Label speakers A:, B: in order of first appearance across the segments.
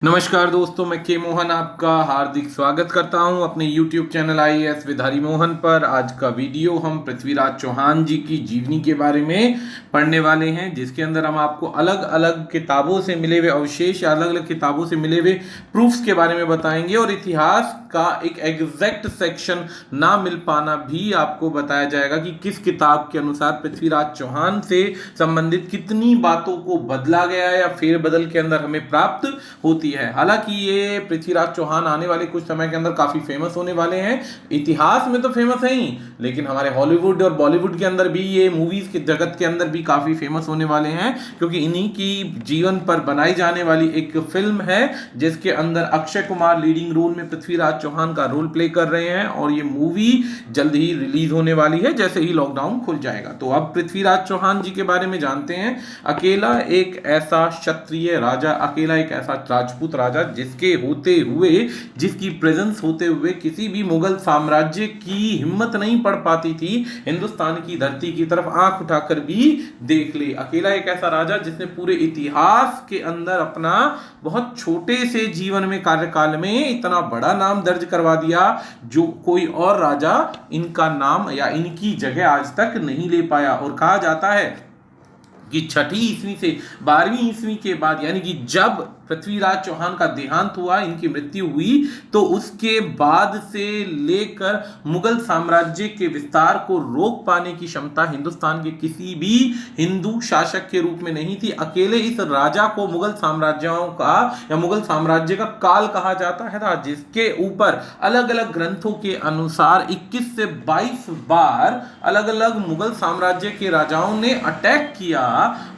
A: नमस्कार दोस्तों, मैं के मोहन आपका हार्दिक स्वागत करता हूं अपने YouTube channel IAS with Hari Mohan पर। आज का वीडियो हम पृथ्वीराज चौहान जी की जीवनी के बारे में पढ़ने वाले हैं, जिसके अंदर हम आपको अलग अलग किताबों से मिले हुए अवशेष या अलग अलग किताबों से मिले हुए प्रूफ्स के बारे में बताएंगे और इतिहास का एक एग्जैक्ट सेक्शन ना मिल पाना भी आपको बताया जाएगा कि किस किताब के अनुसार पृथ्वीराज चौहान से संबंधित कितनी बातों को बदला गया है या फेरबदल के अंदर हमें प्राप्त होती है। हालांकि ये पृथ्वीराज चौहान आने वाले कुछ समय के अंदर काफी फेमस होने वाले हैं। इतिहास में तो फेमस है ही, लेकिन हमारे हॉलीवुड और बॉलीवुड के अंदर भी ये मूवीज के जगत के अंदर भी काफी फेमस होने वाले हैं, क्योंकि इन्हीं की जीवन पर बनाई जाने वाली एक फिल्म है जिसके अंदर अक्षय कुमार लीडिंग रोल में पृथ्वीराज चौहान का रोल प्ले कर रहे हैं और ये मूवी जल्द ही रिलीज होने वाली है जैसे ही लॉकडाउन खुल जाएगा। तो अब पृथ्वीराज चौहान जी के बारे में जानते हैं। अकेला एक ऐसा क्षत्रिय राजा, अकेला एक ऐसा राजपूत राजा जिसके होते हुए, जिसकी प्रेजेंस होते हुए किसी भी मुगल साम्राज्य की हिम्मत नहीं पड़ पाती थी हिंदुस्तान की धरती की तरफ आंख उठाकर भी देख ले। अकेला एक ऐसा राजा जिसने पूरे इतिहास के अंदर अपना बहुत छोटे से जीवन में, कार्यकाल में इतना बड़ा नाम दर्ज करवा दिया जो कोई और राजा इनका नाम या इनकी जगह आज तक नहीं ले पाया। और कहा जाता है कि 6वीं ईस्वी से 12वीं ईस्वी के बाद, यानी कि जब पृथ्वीराज चौहान का देहांत हुआ, इनकी मृत्यु हुई, तो उसके बाद से लेकर मुगल साम्राज्य के विस्तार को रोक पाने की क्षमता हिंदुस्तान के किसी भी हिंदू शासक के रूप में नहीं थी। अकेले इस राजा को मुगल साम्राज्यों का या मुगल साम्राज्य का काल कहा जाता है, जिसके ऊपर अलग अलग ग्रंथों के अनुसार 21 से 22 बार अलग अलग मुगल साम्राज्य के राजाओं ने अटैक किया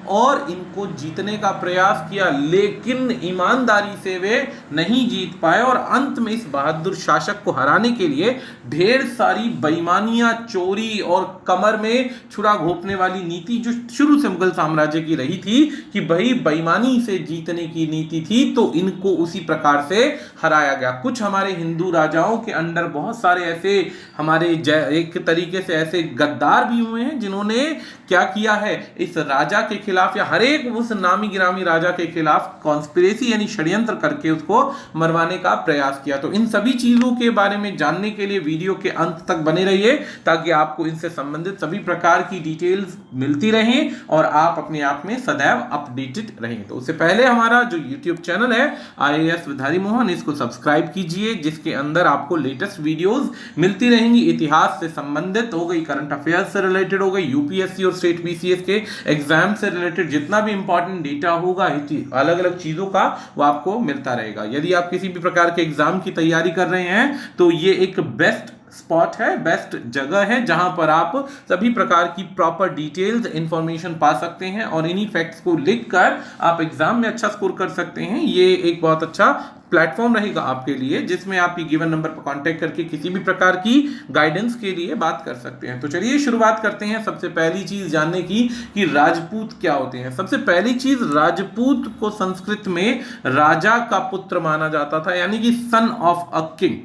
A: और इनको जीतने का प्रयास किया, लेकिन ईमानदारी से वे नहीं जीत पाए और अंत में इस बहादुर शासक को हराने के लिए ढेर सारी बेईमानियां, चोरी और कमर में छुरा घोंपने वाली नीति जो शुरू से मुगल साम्राज्य की रही थी कि भाई बेईमानी से जीतने की नीति थी, तो इनको उसी प्रकार से हराया गया। कुछ हमारे हिंदू राजाओं के अंदर बहुत सारे ऐसे हमारे एक तरीके से ऐसे गद्दार भी हुए हैं जिन्होंने क्या किया है, इस राजा के खिलाफ या हर एक उस नामी गिरामी राजा के खिलाफ कॉन्स्पिरेसी यानी षड्यंत्र करके उसको मरवाने का प्रयास किया। तो इन सभी चीजों के बारे में जानने के लिए वीडियो के अंत तक बने रहिए, ताकि आपको इनसे संबंधित सभी प्रकार की डिटेल्स मिलती रहें और आप अपने आप में सदैव अपडेटेड रहें। तो उससे पहले हमारा जो यूट्यूब चैनल है IAS विद हरि मोहन, इसको सब्सक्राइब कीजिए, जिसके अंदर आपको लेटेस्ट वीडियोस मिलती रहेंगी। इतिहास से संबंधित हो गई, करंट अफेयर्स से रिलेटेड हो गई, UPSC और स्टेट BCS के एग्जाम से रिलेटेड जितना भी इंपॉर्टेंट डेटा होगा अलग अलग चीजों का, वो आपको मिलता रहेगा। यदि आप किसी भी प्रकार के एग्जाम की तैयारी कर रहे हैं तो ये एक बेस्ट स्पॉट है, बेस्ट जगह है जहां पर आप सभी प्रकार की प्रॉपर डिटेल्स इंफॉर्मेशन पा सकते हैं और इन्हीं फैक्ट्स को लिखकर आप एग्जाम में अच्छा स्कोर कर सकते हैं। ये एक बहुत अच्छा प्लेटफॉर्म रहेगा आपके लिए, जिसमें आप ये गिवन नंबर पर कांटेक्ट करके किसी भी प्रकार की गाइडेंस के लिए बात कर सकते हैं। तो चलिए शुरुआत करते हैं सबसे पहली चीज जानने की कि राजपूत क्या होते हैं। सबसे पहली चीज, राजपूत को संस्कृत में राजा का पुत्र माना जाता था, यानी कि सन ऑफ अ किंग।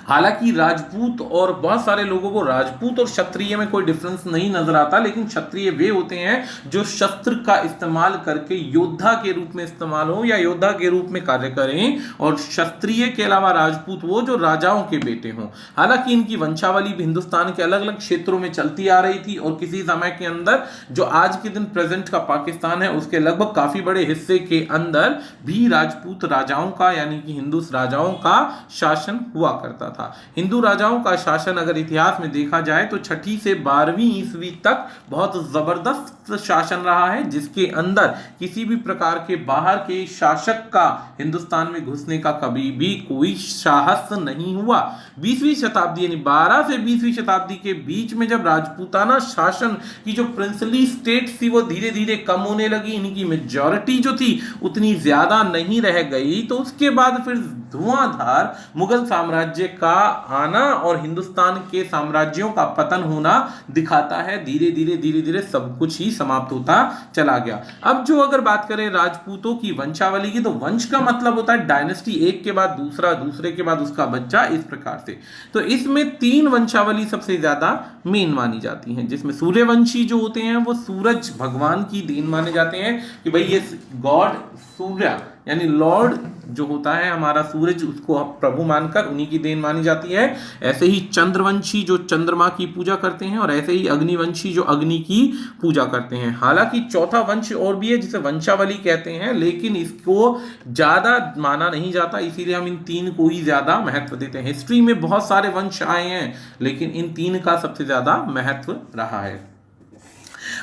A: हालांकि राजपूत और बहुत सारे लोगों को राजपूत और क्षत्रिय में कोई डिफरेंस नहीं नजर आता, लेकिन क्षत्रिय वे होते हैं जो शस्त्र का इस्तेमाल करके योद्धा के रूप में इस्तेमाल हो या योद्धा के रूप में कार्य करें, और क्षत्रिय के अलावा राजपूत वो जो राजाओं के बेटे हों। हालांकि इनकी वंशावली भी हिंदुस्तान के अलग अलग क्षेत्रों में चलती आ रही थी और किसी समय के अंदर जो आज के दिन प्रेजेंट का पाकिस्तान है उसके लगभग काफी बड़े हिस्से के अंदर भी राजपूत राजाओं का, यानी कि हिंदू राजाओं का शासन हुआ करता था। हिंदू राजाओं का शासन अगर इतिहास में देखा जाए तो 6वीं से 12वीं ईस्वी तक बहुत जबरदस्त शासन रहा है, जिसके अंदर किसी भी प्रकार के बाहर के शासक का हिंदुस्तान में घुसने का कभी भी कोई साहस नहीं हुआ। 20वीं शताब्दी यानी 12 से 20वीं शताब्दी के बीच में जब राजपूताना शासन की जो प्रिंसली स्टेट थी वो धीरे धीरे कम होने लगी, इनकी मेजॉरिटी जो थी उतनी ज्यादा नहीं रह गई, तो उसके बाद फिर धुआंधार मुगल साम्राज्य का आना और हिंदुस्तान के साम्राज्यों का पतन होना दिखाता है। धीरे धीरे सब कुछ ही समाप्त होता चला गया। अब जो अगर बात करें राजपूतों की वंशावली की, तो वंश का मतलब होता है डायनेस्टी, एक के बाद दूसरा, दूसरे के बाद उसका बच्चा, इस प्रकार से। तो इसमें 3 वंशावली सबसे ज्यादा मेन मानी जाती हैं, जिसमें सूर्यवंशी जो होते हैं वो सूरज भगवान की देन माने जाते हैं कि भाई ये गॉड सूर्य यानी लॉर्ड जो होता है हमारा सूरज, उसको प्रभु मानकर उन्हीं की देन मानी जाती है। ऐसे ही चंद्रवंशी जो चंद्रमा की पूजा करते हैं, और ऐसे ही अग्निवंशी जो अग्नि की पूजा करते हैं। हालांकि चौथा वंश और भी है जिसे वंशावली कहते हैं, लेकिन इसको ज्यादा माना नहीं जाता, इसीलिए हम इन तीन को ही ज्यादा महत्व देते हैं। हिस्ट्री में बहुत सारे वंश आए हैं, लेकिन इन तीन का सबसे ज्यादा महत्व रहा है।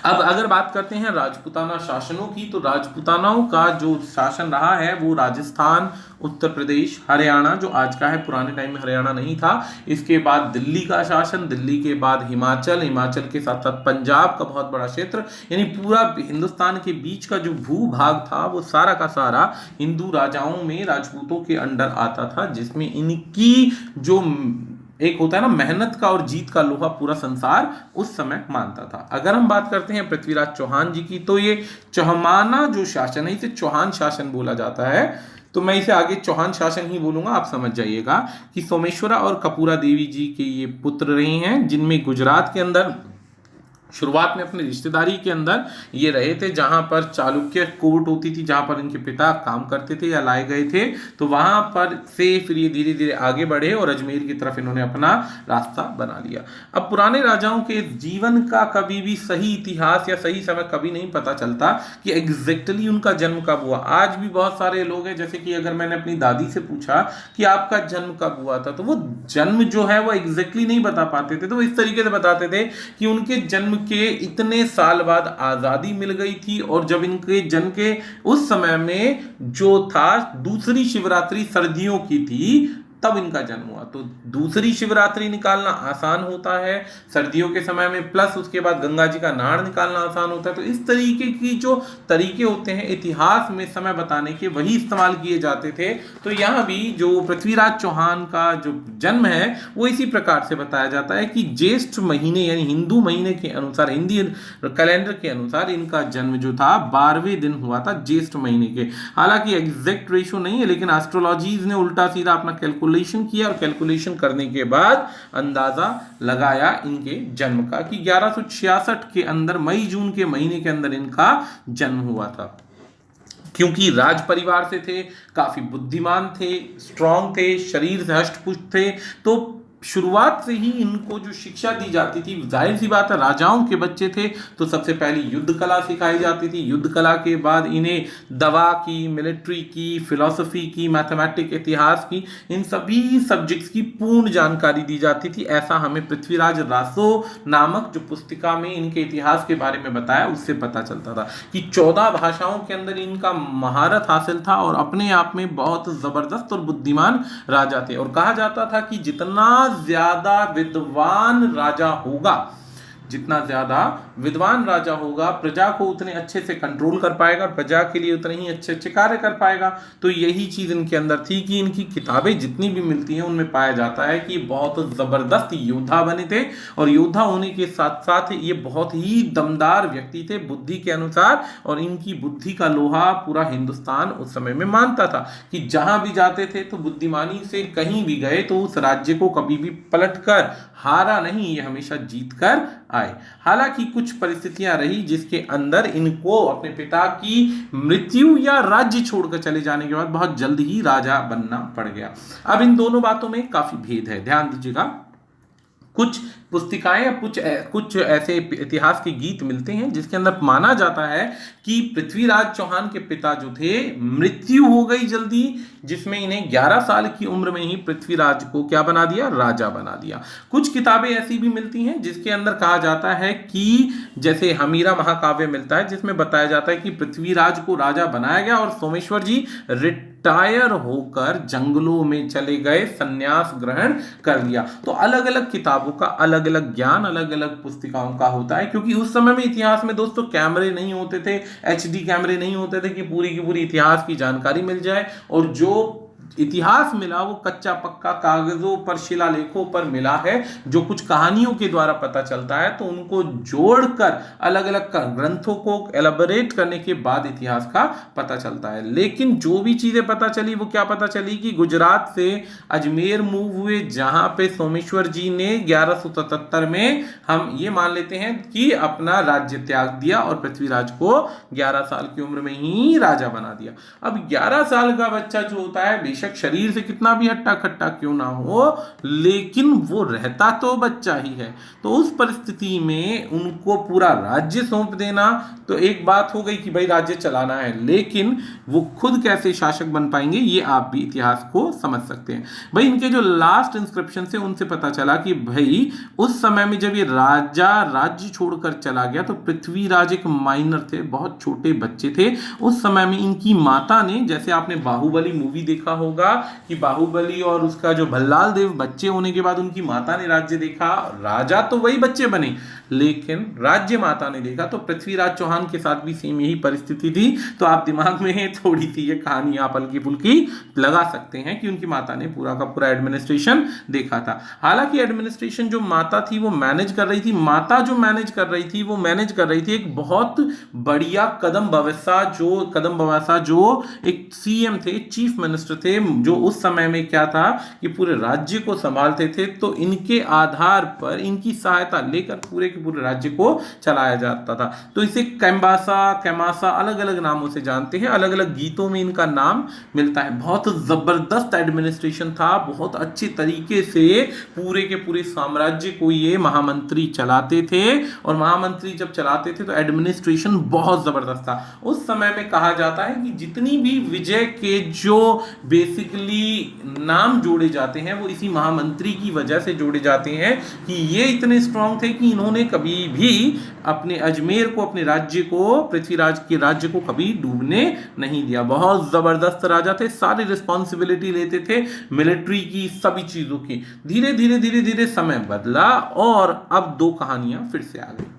A: अब अगर बात करते हैं राजपूताना शासनों की, तो राजपूतानाओं का जो शासन रहा है वो राजस्थान, उत्तर प्रदेश, हरियाणा जो आज का है, पुराने टाइम में हरियाणा नहीं था, इसके बाद दिल्ली का शासन, दिल्ली के बाद हिमाचल, हिमाचल के साथ साथ पंजाब का बहुत बड़ा क्षेत्र, यानी पूरा हिंदुस्तान के बीच का जो भूभाग था वो सारा का सारा हिंदू राजाओं में, राजपूतों के अंडर आता था, जिसमें इनकी जो एक होता है ना मेहनत का और जीत का लोहा पूरा संसार उस समय मानता था। अगर हम बात करते हैं पृथ्वीराज चौहान जी की, तो ये चौहाना जो शासन है इसे चौहान शासन बोला जाता है, तो मैं इसे आगे चौहान शासन ही बोलूंगा, आप समझ जाइएगा कि सोमेश्वरा और कपूरा देवी जी के ये पुत्र रहे हैं, जिनमें गुजरात के अंदर शुरुआत में अपनी रिश्तेदारी के अंदर ये रहे थे, जहां पर चालुक्य कोर्ट होती थी, जहां पर इनके पिता काम करते थे या लाए गए थे, तो वहां पर से फिर ये धीरे धीरे आगे बढ़े और अजमेर की तरफ इन्होंने अपना रास्ता बना लिया। अब पुराने राजाओं के जीवन का कभी भी सही इतिहास या सही समय कभी नहीं पता चलता कि एग्जैक्टली उनका जन्म कब हुआ। आज भी बहुत सारे लोग हैं, जैसे कि अगर मैंने अपनी दादी से पूछा कि आपका जन्म कब हुआ था, तो वो जन्म जो है वो एग्जैक्टली नहीं बता पाते थे, तो वो इस तरीके से बताते थे कि उनके जन्म के इतने साल बाद आजादी मिल गई थी, और जब इनके जन्म के उस समय में जो था दूसरी शिवरात्रि सर्दियों की थी, तब इनका जन्म हुआ। तो दूसरी शिवरात्रि निकालना आसान होता है सर्दियों के समय में, प्लस उसके बाद गंगा जी का नाड़ निकालना आसान होता है। तो इस तरीके की जो तरीके होते हैं इतिहास में समय बताने के, वही इस्तेमाल किए जाते थे। तो यहाँ भी जो पृथ्वीराज चौहान का जो जन्म है वो इसी प्रकार से बताया जाता है कि ज्येष्ठ महीने यानी हिंदू महीने के अनुसार, हिंदी कैलेंडर के अनुसार इनका जन्म जो था 12वें दिन हुआ था ज्येष्ठ महीने के। हालांकि एग्जैक्ट रेशो नहीं है, लेकिन एस्ट्रोलॉजीज ने उल्टा सीधा अपना कैलकुलेशन किया, और कैलकुलेशन करने के बाद अंदाजा लगाया इनके जन्म का कि 1166 के अंदर मई जून के महीने के अंदर इनका जन्म हुआ था। क्योंकि राज परिवार से थे, काफी बुद्धिमान थे, स्ट्रांग थे, शरीर से हष्ट पुष्ट थे, तो शुरुआत से ही इनको जो शिक्षा दी जाती थी, जाहिर सी बात है राजाओं के बच्चे थे तो सबसे पहले युद्ध कला सिखाई जाती थी। युद्ध कला के बाद इन्हें दवा की, मिलिट्री की, फिलॉसफी की, मैथमेटिक्स, इतिहास की, इन सभी सब्जेक्ट्स की पूर्ण जानकारी दी जाती थी। ऐसा हमें पृथ्वीराज रासो नामक जो पुस्तिका में इनके इतिहास के बारे में बताया उससे पता चलता था कि 14 भाषाओं के अंदर इनका महारत हासिल था, और अपने आप में बहुत जबरदस्त और बुद्धिमान राजा थे। और कहा जाता था कि जितना ज्यादा विद्वान राजा होगा, जितना ज्यादा विद्वान राजा होगा, प्रजा को उतने अच्छे से कंट्रोल कर पाएगा, प्रजा के लिए उतने ही अच्छे अच्छे कार्य कर पाएगा। तो यही चीज इनके अंदर थी कि इनकी किताबें जितनी भी मिलती हैं उनमें पाया जाता है कि बहुत जबरदस्त योद्धा बने थे, और योद्धा होने के साथ साथ ये बहुत ही दमदार व्यक्ति थे बुद्धि के अनुसार, और इनकी बुद्धि का लोहा पूरा हिंदुस्तान उस समय में मानता था कि जहां भी जाते थे तो बुद्धिमानी से कहीं भी गए तो उस राज्य को कभी भी पलटकर हारा नहीं, ये हमेशा जीत कर आए। हालांकि कुछ परिस्थितियां रही जिसके अंदर इनको अपने पिता की मृत्यु या राज्य छोड़कर चले जाने के बाद बहुत जल्द ही राजा बनना पड़ गया। अब इन दोनों बातों में काफी भेद है, ध्यान दीजिएगा। कुछ पुस्तिकाएं या कुछ ऐसे इतिहास के गीत मिलते हैं जिसके अंदर माना जाता है कि पृथ्वीराज चौहान के पिता जो थे मृत्यु हो गई जल्दी, जिसमें इन्हें 11 साल की उम्र में ही पृथ्वीराज को क्या बना दिया, राजा बना दिया। कुछ किताबें ऐसी भी मिलती हैं जिसके अंदर कहा जाता है कि जैसे हमीरा महाकाव्य मिलता है जिसमें बताया जाता है कि पृथ्वीराज को राजा बनाया गया और सोमेश्वर जी रिटायर होकर जंगलों में चले गए, संन्यास ग्रहण कर लिया। तो अलग अलग किताबों का अलग अलग ज्ञान, अलग अलग पुस्तिकाओं का होता है, क्योंकि उस समय में इतिहास में दोस्तों कैमरे नहीं होते थे, HD कैमरे नहीं होते थे कि पूरी की पूरी इतिहास की जानकारी मिल जाए। और जो इतिहास मिला वो कच्चा पक्का कागजों पर, शिलालेखों पर मिला है, जो कुछ कहानियों के द्वारा पता चलता है। तो उनको जोड़कर अलग अलग ग्रंथों को एलाबोरेट करने के बाद इतिहास का पता चलता है। लेकिन जो भी चीजें पता चली वो क्या पता चली कि गुजरात से अजमेर मूव हुए, जहां पे सोमेश्वर जी ने 1177 में, हम ये मान लेते हैं कि अपना राज्य त्याग दिया और पृथ्वीराज को 11 साल की उम्र में ही राजा बना दिया। अब 11 साल का बच्चा जो होता है, बेशक शरीर से कितना भी हट्टा खट्टा क्यों ना हो, लेकिन वो रहता तो बच्चा ही है। तो उस परिस्थिति में उनको पूरा राज्य सौंप देना तो एक बात हो गई कि भाई राज्य चलाना है, लेकिन वो खुद कैसे शासक बन पाएंगे, ये आप भी इतिहास को समझ सकते हैं। भाई इनके जो लास्ट इंस्क्रिप्शन से उनसे पता चला कि भाई उस समय में जब ये राजा राज्य छोड़कर चला गया तो पृथ्वीराज एक माइनर थे, बहुत छोटे बच्चे थे। उस समय में इनकी माता ने, जैसे आपने बाहुबली मूवी देखा होगा कि बाहुबली और उसका जो भल्लाल देव बच्चे होने के बाद उनकी माता ने राज्य देखा, राजा तो वही बच्चे बने लेकिन राज्य माता ने देखा। तो पृथ्वीराज चौहान के साथ भी सेम यही परिस्थिति थी। तो आप दिमाग में थोड़ी सी ये कहानी आप हल्की फुल्की लगा सकते हैं कि उनकी माता ने पूरा का पूरा एडमिनिस्ट्रेशन देखा था। हालांकि एडमिनिस्ट्रेशन जो माता थी वो मैनेज कर रही थी, माता जो मैनेज कर रही थी वो मैनेज कर रही थी एक बहुत बढ़िया कदम बवैसा जो एक सीएम थे, चीफ मिनिस्टर थे, जो उस समय में क्या था कि पूरे राज्य को संभालते थे। तो इनके आधार पर, इनकी सहायता लेकर पूरे के पूरे राज्य को चलाया जाता था। तो इसे कैमासा अलग अलग नामों से जानते हैं, अलग अलग गीतों में इनका नाम मिलता है। बहुत जबरदस्त एडमिनिस्ट्रेशन था, बहुत अच्छे तरीके से पूरे के पूरे साम्राज्य को ये महामंत्री चलाते थे। और महामंत्री जब चलाते थे तो एडमिनिस्ट्रेशन बहुत जबरदस्त था। उस समय में कहा जाता है कि जितनी भी विजय के जो बेसिकली नाम जोड़े जाते हैं वो इसी महामंत्री की वजह से जोड़े जाते हैं कि ये इतने स्ट्रांग थे कि इन्होंने कभी भी अपने अजमेर को, अपने राज्य को, पृथ्वीराज के राज्य को कभी डूबने नहीं दिया। बहुत जबरदस्त राजा थे, सारी रिस्पॉन्सिबिलिटी लेते थे मिलिट्री की, सभी चीजों की। धीरे धीरे समय बदला और अब दो कहानियां फिर से आ गई।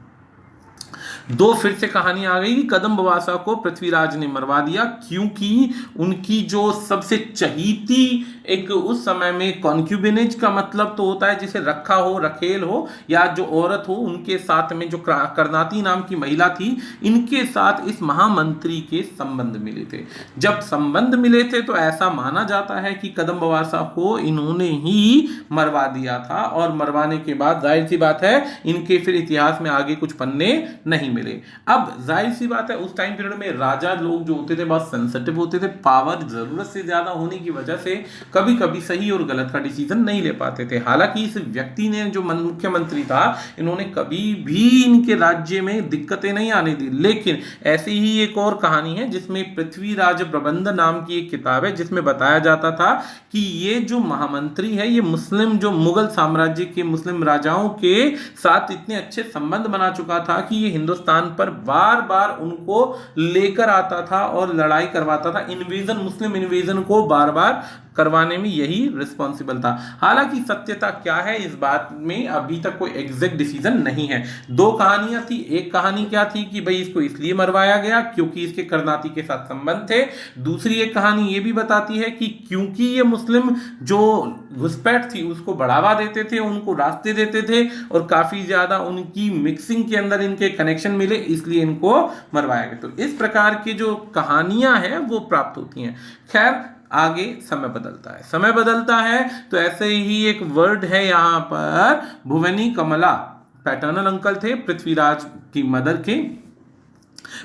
A: कहानी आ गई कि कदम बवासा को पृथ्वीराज ने मरवा दिया, क्योंकि उनकी जो सबसे चहीती, एक उस समय में कॉन्क्यूबिनेज का मतलब तो होता है जिसे रखा हो, रखेल हो या जो औरत हो, उनके साथ में जो करनाती नाम की महिला थी, इनके साथ इस महामंत्री के संबंध मिले थे। जब संबंध मिले थे तो ऐसा माना जाता है कि कदम बवासा को इन्होंने ही मरवा दिया था। और मरवाने के बाद जाहिर सी बात है इनके फिर इतिहास में आगे कुछ पन्ने नहीं मिले। अब जाहिर सी बात है उस टाइम पीरियड में राजा लोग जो होते थे बहुत सेंसिटिव होते थे, पावर जरूरत से ज्यादा होने की वजह से कभी कभी सही और गलत का डिसीजन नहीं ले पाते थे। हालांकि इस व्यक्ति ने, जो मुख्यमंत्री था, इन्होंने कभी भी इनके राज्य में दिक्कतें नहीं आने दी। लेकिन ऐसी ही एक और कहानी है जिसमें पृथ्वीराज प्रबंध नाम की एक किताब है, जिसमें बताया जाता था कि ये जो महामंत्री है ये मुस्लिम, जो मुगल साम्राज्य के मुस्लिम राजाओं के साथ इतने अच्छे संबंध बना चुका था कि ये हिंदुस्तान पर बार बार उनको लेकर आता था और लड़ाई करवाता था। मुस्लिम इन्वेजन को बार बार करवाने में यही रिस्पॉन्सिबल था। हालांकि सत्यता क्या है इस बात में अभी तक कोई एग्जैक्ट डिसीजन नहीं है। दो कहानियां थी। एक कहानी क्या थी कि भाई इसको इसलिए मरवाया गया क्योंकि इसके करनाती के साथ संबंध थे। दूसरी एक कहानी ये भी बताती है कि क्योंकि ये मुस्लिम जो घुसपैठ थी उसको बढ़ावा देते थे, उनको रास्ते देते थे और काफी ज्यादा उनकी मिक्सिंग के अंदर इनके कनेक्शन मिले, इसलिए इनको मरवाया गया। तो इस प्रकार की जो कहानियां हैं वो प्राप्त होती हैं। खैर आगे समय बदलता है तो ऐसे ही एक वर्ड है यहाँ पर, भुवनी कमला पैटर्नल अंकल थे पृथ्वीराज की मदर के।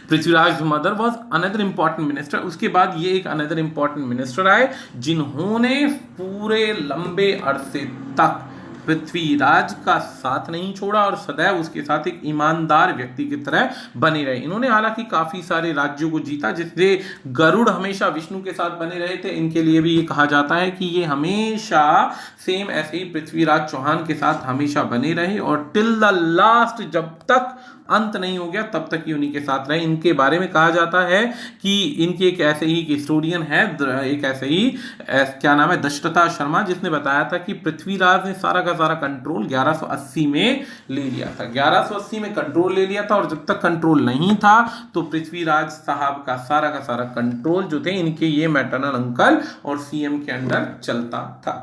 A: Prithviraj mother was another important minister. उसके बाद ये एक अनदर इंपॉर्टेंट मिनिस्टर आए जिन्होंने पूरे लंबे अरसे तक पृथ्वीराज का साथ नहीं छोड़ा और सदैव उसके साथ एक ईमानदार व्यक्ति की तरह बने रहे। इन्होंने हालांकि काफी सारे राज्यों को जीता, जिससे गरुड़ हमेशा विष्णु के साथ बने रहे थे। इनके लिए भी ये कहा जाता है कि ये हमेशा सेम ऐसे ही पृथ्वीराज चौहान के साथ हमेशा बने रहे और टिल द लास्ट, जब तक अंत नहीं हो गया तब तक ये उन्हीं के साथ रहे। इनके बारे में कहा जाता है कि इनके एक ऐसे ही हिस्टोरियन है, एक ऐसे ही क्या नाम है, दशरथा शर्मा, जिसने बताया था कि पृथ्वीराज ने सारा का सारा कंट्रोल 1180 में ले लिया था। 1180 में कंट्रोल ले लिया था और जब तक कंट्रोल नहीं था तो पृथ्वीराज साहब का सारा कंट्रोल जो थे इनके ये मैटरनल अंकल और सीएम के अंडर चलता था।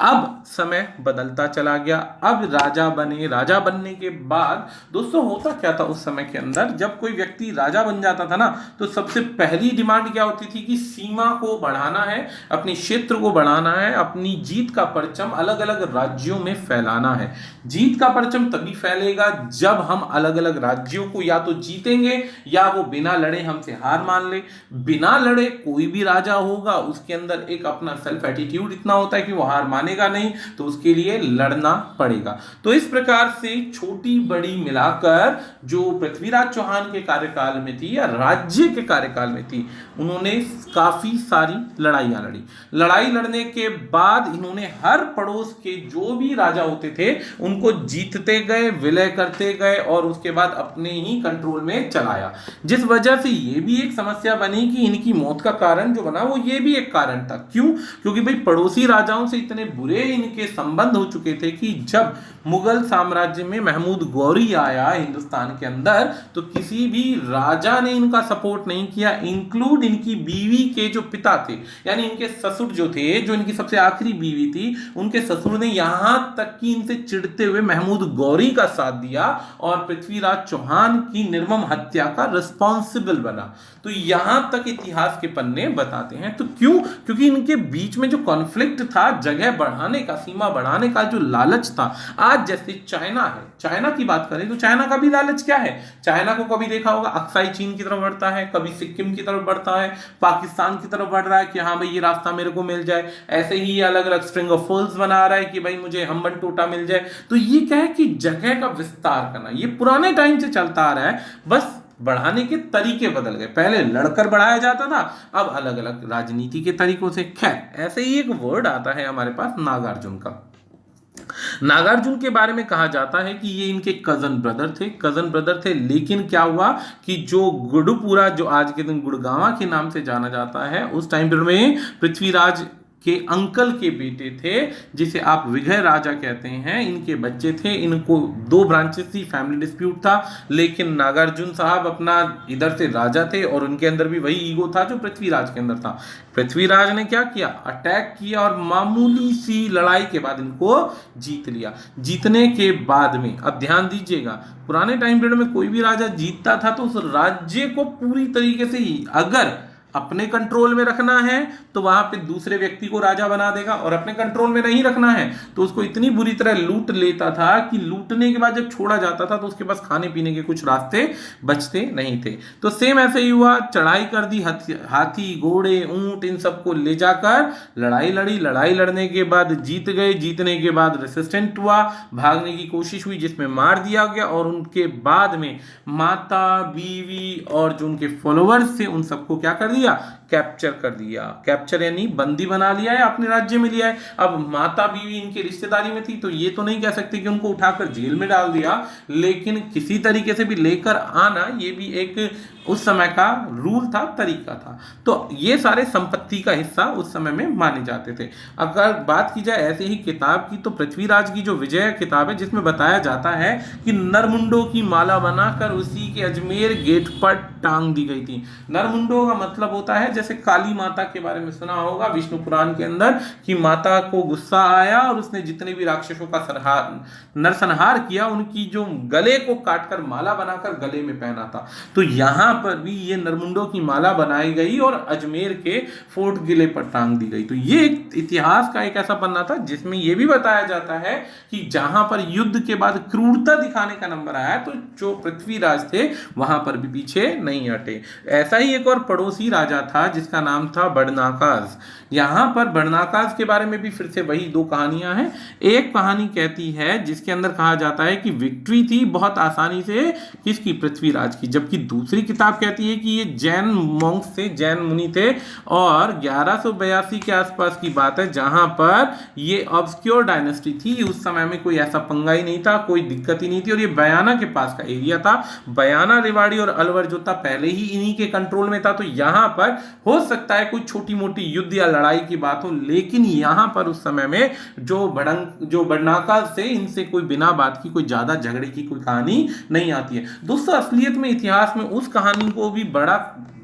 A: अब समय बदलता चला गया, अब राजा बने। राजा बनने के बाद दोस्तों होता क्या था उस समय के अंदर, जब कोई व्यक्ति राजा बन जाता था ना तो सबसे पहली डिमांड क्या होती थी कि सीमा को बढ़ाना है, अपने क्षेत्र को बढ़ाना है, अपनी जीत का परचम अलग अलग राज्यों में फैलाना है। जीत का परचम तभी फैलेगा जब हम अलग अलग राज्यों को या तो जीतेंगे या वो बिना लड़े हमसे हार मान ले। बिना लड़े कोई भी राजा होगा उसके अंदर एक अपना सेल्फ एटीट्यूड इतना होता है कि वो हार मानेगा नहीं, तो उसके लिए लड़ना पड़ेगा। तो इस प्रकार से छोटी बड़ी मिलाकर जो पृथ्वीराज चौहान के कार्यकाल में थी या राज्य के कार्यकाल में थी, उन्होंने काफी सारी लड़ाइयां लड़ी। लड़ाई लड़ने के बाद इन्होंने हर पड़ोस के जो भी राजा होते थे उनको जीतते गए, विलय करते गए और उसके बाद अपने ही कंट्रोल में चलाया। जिस वजह से ये भी एक समस्या बनी कि इनकी मौत का कारण जो बना वो ये भी एक कारण था। क्यों? क्योंकि भाई पड़ोसी राजाओं से इतने बुरे इनके संबंध हो चुके थे कि जब मुगल साम्राज्य में महमूद गौरी आया हिंदुस्तान के अंदर तो किसी भी राजा ने इनका सपोर्ट नहीं किया, इंक्लूड इनकी बीवी के जो पिता थे, यानी इनके ससुर जो थे, जो इनकी सबसे आखिरी बीवी थी, उनके ससुर ने यहां तक कि इनसे चिढ़ते हुए महमूद गौरी का साथ दिया और पृथ्वीराज चौहान की निर्मम हत्या का रिस्पॉन्सिबल बना। तो यहां तक इतिहास के पन्ने बताते हैं। तो क्यों? क्योंकि इनके बीच में जो कॉन्फ्लिक्ट था, जगह बढ़ाने का, सीमा बढ़ाने का जो लालच था। आज जैसे चाइना है, चाइना की बात करें तो चाइना का भी लालच क्या है? चाइना को कभी देखा होगा अक्साई चीन की तरफ बढ़ता है, कभी सिक्किम की तरफ बढ़ता है, पाकिस्तान की तरफ बढ़ रहा है कि हाँ भाई ये रास्ता मेरे को मिल जाए। ऐसे ही अलग अलग स्ट्रिंग ऑफ पर्ल्स बना रहा है कि भाई मुझे हम्बन टोटा मिल जाए। तो ये क्या है कि जगह का विस्तार करना, ये पुराने टाइम से चलता आ रहा है, बस बढ़ाने के तरीके बदल गए। पहले लड़कर बढ़ाया जाता था, अब अलग अलग राजनीति के तरीकों से। खैर, ऐसे ही एक वर्ड आता है हमारे पास नागार्जुन का। नागार्जुन के बारे में कहा जाता है कि ये इनके कजन ब्रदर थे। लेकिन क्या हुआ कि जो गुडुपुरा, जो आज के दिन गुड़गांव के नाम से जाना जाता है, उस टाइम पीरियड में पृथ्वीराज के अंकल के बेटे थे, जिसे आप विघय राजा कहते हैं, इनके बच्चे थे। इनको 2 ब्रांचेस थी, फैमिली डिस्प्यूट था, लेकिन नागार्जुन साहब अपना इधर से राजा थे और उनके अंदर भी वही ईगो था जो पृथ्वीराज के अंदर था। पृथ्वीराज ने क्या किया? अटैक किया और मामूली सी लड़ाई के बाद इनको जीत लिया। जीतने के बाद में, अब ध्यान दीजिएगा, पुराने टाइम पीरियड में कोई भी राजा जीतता था तो उस राज्य को पूरी तरीके से ही अगर अपने कंट्रोल में रखना है तो वहां पे दूसरे व्यक्ति को राजा बना देगा, और अपने कंट्रोल में नहीं रखना है तो उसको इतनी बुरी तरह लूट लेता था कि लूटने के बाद जब छोड़ा जाता था तो उसके पास खाने पीने के कुछ रास्ते बचते नहीं थे। तो सेम ऐसे ही हुआ, चढ़ाई कर दी, हाथी घोड़े ऊंट इन सबको ले जाकर लड़ाई लड़ी। लड़ाई लड़ने के बाद जीत गए। जीतने के बाद रेसिस्टेंट हुआ, भागने की कोशिश हुई जिसमें मार दिया गया, और उनके बाद में माता, बीवी और जो उनके फॉलोअर्स थे उन सबको क्या कर दिया? कैप्चर कर दिया। कैप्चर यानी बंदी बना लिया है, अपने राज्य में लिया है। अब माता बीवी इनके रिश्तेदारी में थी तो ये तो नहीं कह सकते कि उनको उठाकर जेल में डाल दिया, लेकिन किसी तरीके से भी लेकर आना ये भी एक उस समय का रूल था, तरीका था। तो ये सारे संपत्ति का हिस्सा उस समय में माने जाते थे। अगर बात की जाए ऐसे ही किताब की तो पृथ्वीराज की जो विजय किताब है, जिसमें बताया जाता है कि नरमुंडों की माला बनाकर उसी के अजमेर गेट पर टांग दी गई थी। नरमुंडों का मतलब होता है, जैसे काली माता के बारे में सुना होगा विष्णु पुराण के अंदर, कि माता को गुस्सा आया और उसने जितने भी राक्षसों का नरसंहार किया, उनकी जो गले को काटकर माला बनाकर गले में पहना था। तो यहां पर भी ये नरमुंडों की माला बनाई गई और अजमेर के फोर्ट किले पर टांग दी गई। तो ये एक इतिहास का एक ऐसा पन्ना था जिसमें यह भी बताया जाता है कि जहां पर युद्ध के बाद क्रूरता दिखाने का नंबर आया तो जो पृथ्वीराज थे वहां पर भी पीछे नहीं हटे। ऐसा ही एक और पड़ोसी राजा था जिसका नाम था बड़नाकाज। यहाँ पर बड़नाकाज के बारे में भी फिर से वही दो कहानियां हैं। एक कहानी कहती है जिसके अंदर कहा जाता है कि विक्ट्री थी बहुत आसानी से किसकी, पृथ्वीराज की, जबकि दूसरी किताब कहती है कि ये जैन मॉन्क्स थे, जैन मुनि थे, और 1182 के आसपास की बात है जहां पर ये ऑब्सक्योर डायनेस्टी थी। उस समय में कोई ऐसा पंगा ही नहीं था, कोई दिक्कत ही नहीं थी, और ये बयाना के पास का एरिया था। बयाना, रेवाड़ी और अलवर जो था पहले ही इन्हीं के कंट्रोल में था। तो यहां पर हो सकता है कोई छोटी मोटी युद्ध या लड़ाई की बात हो, लेकिन यहां पर उस समय में जो बड़नाका से इनसे कोई बिना बात की कोई ज्यादा झगड़े की कोई कहानी नहीं आती है। दोस्तों असलियत में इतिहास में उस कहानी को भी बड़ा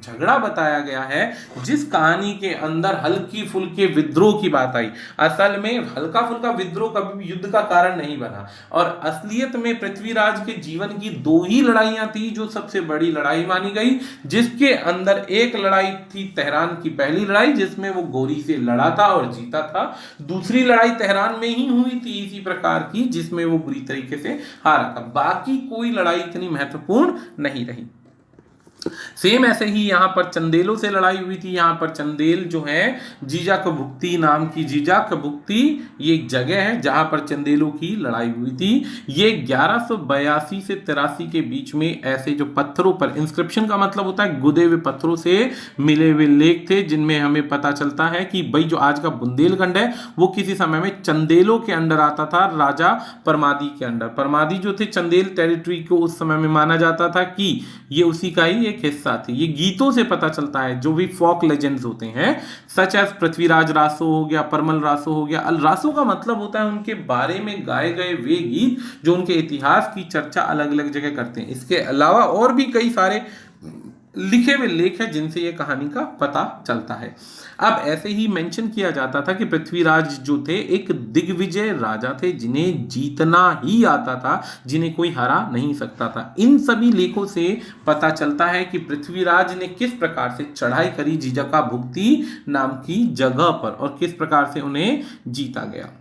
A: झगड़ा बताया गया है जिस कहानी के अंदर हल्की फुल्के विद्रोह की बात आई। असल में हल्का फुल्का विद्रोह कभी भी युद्ध का कारण नहीं बना, और असलियत में पृथ्वीराज के जीवन की दो ही लड़ाइयां थी जो सबसे बड़ी लड़ाई मानी गई, जिसके अंदर एक लड़ाई थी तेहरान की पहली लड़ाई जिसमें वो गोरी से लड़ा था और जीता था। दूसरी लड़ाई तेहरान में ही हुई थी इसी प्रकार की जिसमें वो बुरी तरीके से हारा था। बाकी कोई लड़ाई इतनी महत्वपूर्ण नहीं रही। सेम ऐसे ही यहां पर चंदेलों से लड़ाई हुई थी। यहां पर चंदेल जो है जीजा कबुक्ती नाम की, जीजा कबुक्ती ये एक जगह है जहां पर चंदेलों की लड़ाई हुई थी। ये 1182 से 83 के बीच में ऐसे जो पत्थरों पर, इंस्क्रिप्शन का मतलब होता है गुदे हुए पत्थरों से मिले हुए लेख थे, जिनमें हमें पता चलता है कि भाई जो आज का बुंदेलखंड है वो किसी समय में चंदेलों के अंडर आता था, राजा परमादी के अंडर। परमादी जो थे चंदेल टेरिटरी को उस समय में माना जाता था कि ये उसी का ही एक हिस्सा थी। ये गीतों से पता चलता है, जो भी फोक लेजेंड्स होते हैं, सच एज पृथ्वीराज रासो हो गया, परमल रासो हो गया। रासो का मतलब होता है उनके बारे में गाए गए वे गीत जो उनके इतिहास की चर्चा अलग अलग जगह करते हैं। इसके अलावा और भी कई सारे लिखे हुए लेख हैं जिनसे ये कहानी का पता चलता है। अब ऐसे ही मेंशन किया जाता था कि पृथ्वीराज जो थे एक दिग्विजय राजा थे जिन्हें जीतना ही आता था, जिन्हें कोई हरा नहीं सकता था। इन सभी लेखों से पता चलता है कि पृथ्वीराज ने किस प्रकार से चढ़ाई करी जीजा भुक्ति नाम की जगह पर और किस प्रकार से उन्हें जीता गया।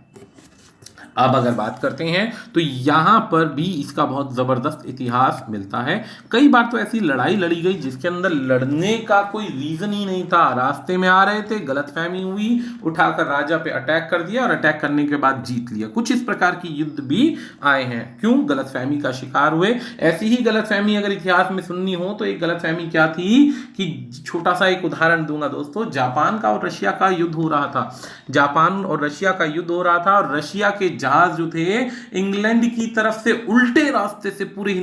A: अब अगर बात करते हैं तो यहां पर भी इसका बहुत जबरदस्त इतिहास मिलता है। कई बार तो ऐसी लड़ाई लड़ी गई जिसके अंदर लड़ने का कोई रीजन ही नहीं था। रास्ते में आ रहे थे, गलतफहमी हुई, उठाकर राजा पे अटैक कर दिया और अटैक करने के बाद जीत लिया। कुछ इस प्रकार की युद्ध भी आए हैं। क्यों? गलतफहमी का शिकार हुए। ऐसी ही गलतफहमी अगर इतिहास में सुननी हो तो एक गलतफहमी क्या थी कि छोटा सा एक उदाहरण दूंगा दोस्तों। जापान का और रशिया का युद्ध हो रहा था। जापान और रशिया का युद्ध हो रहा था और रशिया के जहाज जो थे इंग्लैंड की तरफ से उल्टे रास्ते से पूरे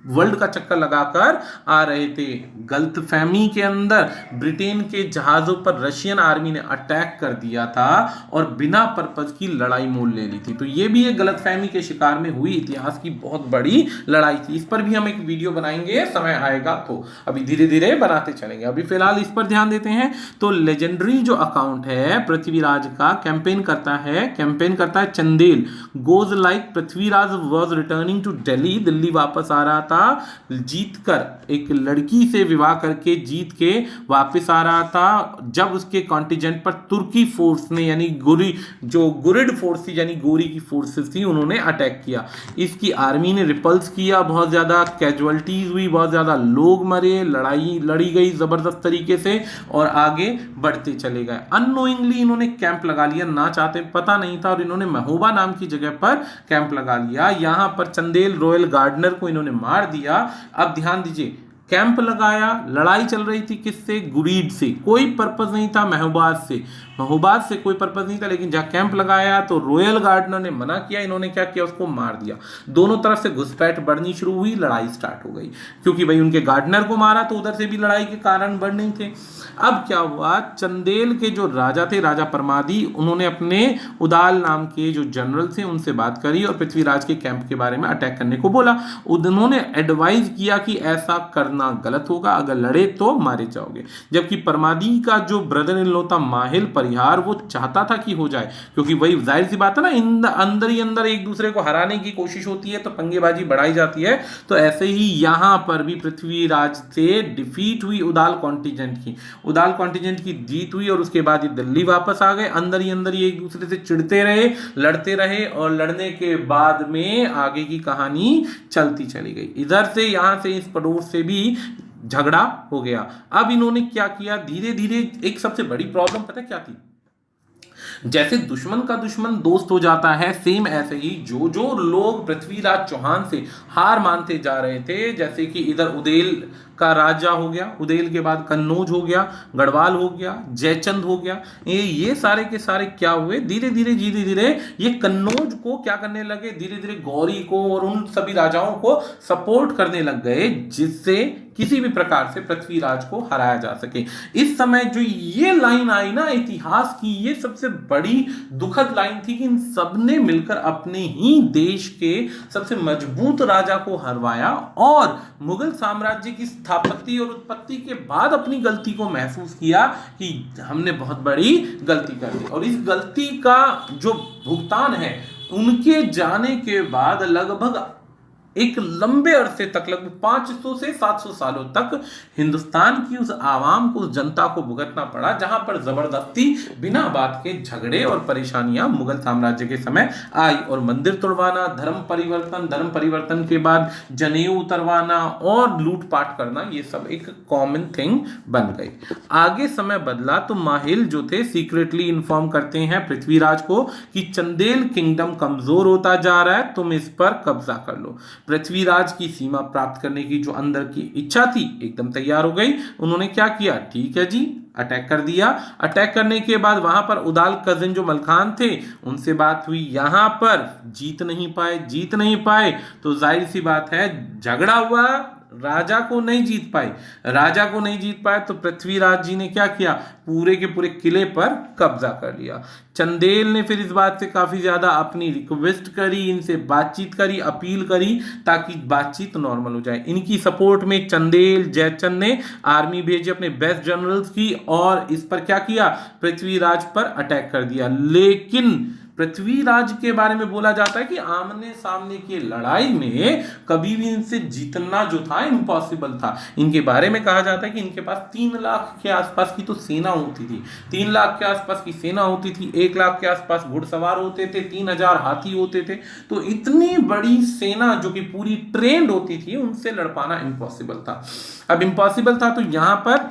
A: वर्ल्ड का चक्कर लगाकर आ रहे थे। गलतफहमी के अंदर ब्रिटेन के जहाजों पर रशियन आर्मी ने अटैक कर दिया था और बिना पर्पज की लड़ाई मोल ले ली थी। तो ये भी एक गलतफहमी के शिकार में हुई इतिहास की बहुत बड़ी लड़ाई थी। इस पर भी हम एक वीडियो बनाएंगे, समय आएगा तो। अभी धीरे धीरे बनाते चलेंगे, अभी फिलहाल इस पर ध्यान देते हैं। तो लेजेंडरी जो अकाउंट है पृथ्वीराज का, कैंपेन करता है Chandel goes like Prithviraj was returning to Delhi, Delhi वापस आ रहा था, जीतकर एक लड़की से विवाह करके जीत के वापस आ रहा था, जब उसके कॉन्टिजेंट पर तुर्की फोर्स ने यानी गुरिड फोर्स थी यानी गोरी की फोर्सेस थी, उन्होंने अटैक किया। इसकी आर्मी ने रिपल्स किया, बहुत ज्यादा कैजुअलिटीज हुई, बहुत ज्यादा लोग मरे, लड़ाई लड़ी गई जबरदस्त तरीके से और आगे बढ़ते चले गए। अननोइंगली इन्होंने कैंप लगा लिया, ना चाहते, पता नहीं था, और इन्होंने महोबा नाम की जगह पर कैंप लगा लिया। यहां पर चंदेल रॉयल गार्डनर को इन्होंने मार दिया। अब ध्यान दीजिए, कैंप लगाया, लड़ाई चल रही थी किससे? गुरीड से। कोई पर्पस नहीं था महोबाज से कोई पर्पस नहीं था, लेकिन जहां कैंप लगाया तो रॉयल गार्डनर ने मना किया, इन्होंने क्या किया? उसको मार दिया। दोनों तरफ से घुसपैठ बढ़नी शुरू हुई, लड़ाई स्टार्ट हो गई, क्योंकि भाई उनके गार्डनर को मारा तो उधर से भी लड़ाई के कारण बढ़ने थे। अब क्या हुआ? चंदेल के जो राजा थे, राजा परमादी, उन्होंने अपने उदाल नाम के जो जनरल थे उनसे बात करी और पृथ्वीराज के कैंप के बारे में अटैक करने को बोला। उन्होंने एडवाइज किया कि ऐसा करना गलत होगा, अगर लड़े तो मारे जाओगे। जबकि परमादी का जो ब्रदर इन लॉ था माहिल परिहार, वो चाहता था कि हो जाए, क्योंकि वही जाहिर सी बात है ना, अंदर ही अंदर एक दूसरे को हराने की कोशिश होती है तो पंगेबाजी बढ़ाई जाती है। तो ऐसे ही यहां पर भी पृथ्वीराज से डिफीट हुई उदाल कॉन्टिजेंट की जीत हुई और उसके बाद ये दिल्ली वापस आ गए। अंदर ही एक दूसरे से चिढ़ते रहे, लड़ते रहे और लड़ने के बाद में आगे की कहानी चलती चली गई। इधर से, यहां से, इस पड़ोस से भी झगड़ा हो गया। अब इन्होंने क्या किया, धीरे धीरे एक सबसे बड़ी प्रॉब्लम पता है क्या थी, जैसे दुश्मन का दुश्मन दोस्त हो जाता है, सेम ऐसे ही जो जो लोग पृथ्वीराज चौहान से हार मानते जा रहे थे, जैसे कि इधर उदेल का राजा हो गया, उदेल के बाद कन्नौज हो गया, गढ़वाल हो गया, जयचंद हो गया, ये सारे के सारे क्या हुए, धीरे धीरे धीरे धीरे ये कन्नौज को क्या करने लगे, धीरे धीरे गौरी को और उन सभी राजाओं को सपोर्ट करने लग गए, जिससे किसी भी प्रकार से पृथ्वीराज को हराया जा सके। इस समय जो ये लाइन आई ना इतिहास की, ये सबसे बड़ी दुखद लाइन थी कि इन सबने मिलकर अपने ही देश के सबसे मजबूत राजा को हरवाया और मुगल साम्राज्य की स्थापत्ति और उत्पत्ति के बाद अपनी गलती को महसूस किया कि हमने बहुत बड़ी गलती कर दी। और इस गलती का जो भुगतान है, उनके जाने के बाद लगभग एक लंबे अरसे तक, लगभग 500 से 700 सालों तक हिंदुस्तान की उस आवाम को, उस जनता को भुगतना पड़ा, जहां पर जबरदस्ती बिना बात के झगड़े और परेशानियां मुगल साम्राज्य के समय आई। और मंदिर तोड़वाना, धर्म परिवर्तन के बाद जनेऊ उतरवाना और लूटपाट करना, ये सब एक कॉमन थिंग बन गई। आगे समय बदला तो माहिल जो थे सीक्रेटली इन्फॉर्म करते हैं पृथ्वीराज को कि चंदेल किंगडम कमजोर होता जा रहा है, तुम इस पर कब्जा कर लो। पृथ्वीराज की सीमा प्राप्त करने की जो अंदर की इच्छा थी एकदम तैयार हो गई। उन्होंने क्या किया, ठीक है जी, अटैक कर दिया। अटैक करने के बाद वहां पर उदाल कजिन जो मलखान थे उनसे बात हुई, यहां पर जीत नहीं पाए तो जाहिर सी बात है झगड़ा हुआ, राजा को नहीं जीत पाए तो पृथ्वीराज जी ने क्या किया, पूरे के पूरे किले पर कब्जा कर लिया। चंदेल ने फिर इस बात से काफी ज्यादा अपनी रिक्वेस्ट करी, इनसे बातचीत करी, अपील करी ताकि बातचीत नॉर्मल हो जाए। इनकी सपोर्ट में चंदेल, जयचंद ने आर्मी भेजी अपने बेस्ट जनरल्स की और इस पर क्या किया, पृथ्वीराज पर अटैक कर दिया। लेकिन पृथ्वीराज के बारे में बोला जाता है कि आमने सामने की लड़ाई में कभी भी इनसे जीतना जो था इम्पॉसिबल था। इनके बारे में कहा जाता है कि इनके पास 3 लाख के आसपास की तो सेना होती थी, 3 लाख के आसपास की सेना होती थी, 1 लाख के आसपास घुड़सवार होते थे, 3000 हाथी होते थे। तो इतनी बड़ी सेना जो कि पूरी ट्रेंड होती थी, उनसे लड़ पाना इम्पॉसिबल था। अब इम्पॉसिबल था तो यहां पर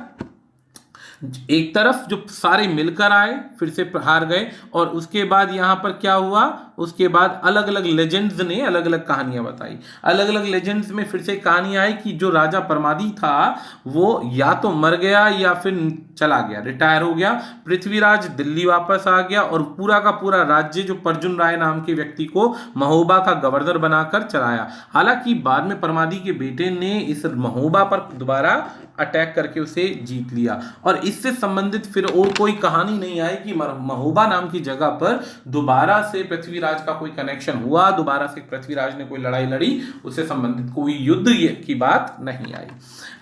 A: एक तरफ जो सारे मिलकर आए, फिर से हार गए। और उसके बाद यहां पर क्या हुआ, उसके बाद अलग अलग लेजेंड्स ने अलग अलग कहानियां बताई। अलग अलग लेजेंड्स में फिर से कहानी आई कि जो राजा परमादी था वो या तो मर गया या फिर चला गया, रिटायर हो गया। पृथ्वीराज दिल्ली वापस आ गया और पूरा का पूरा राज्य जो परजुन राय नाम के व्यक्ति को महोबा का गवर्नर बनाकर चलाया। हालांकि बाद में परमादी के बेटे ने इस महोबा पर दोबारा अटैक करके उसे जीत लिया। और इससे संबंधित फिर और कोई कहानी नहीं आई कि महोबा नाम की जगह पर दोबारा से पृथ्वीराज का कोई कनेक्शन हुआ, दोबारा से पृथ्वीराज ने कोई लड़ाई लड़ी, उससे संबंधित कोई युद्ध की बात नहीं आई।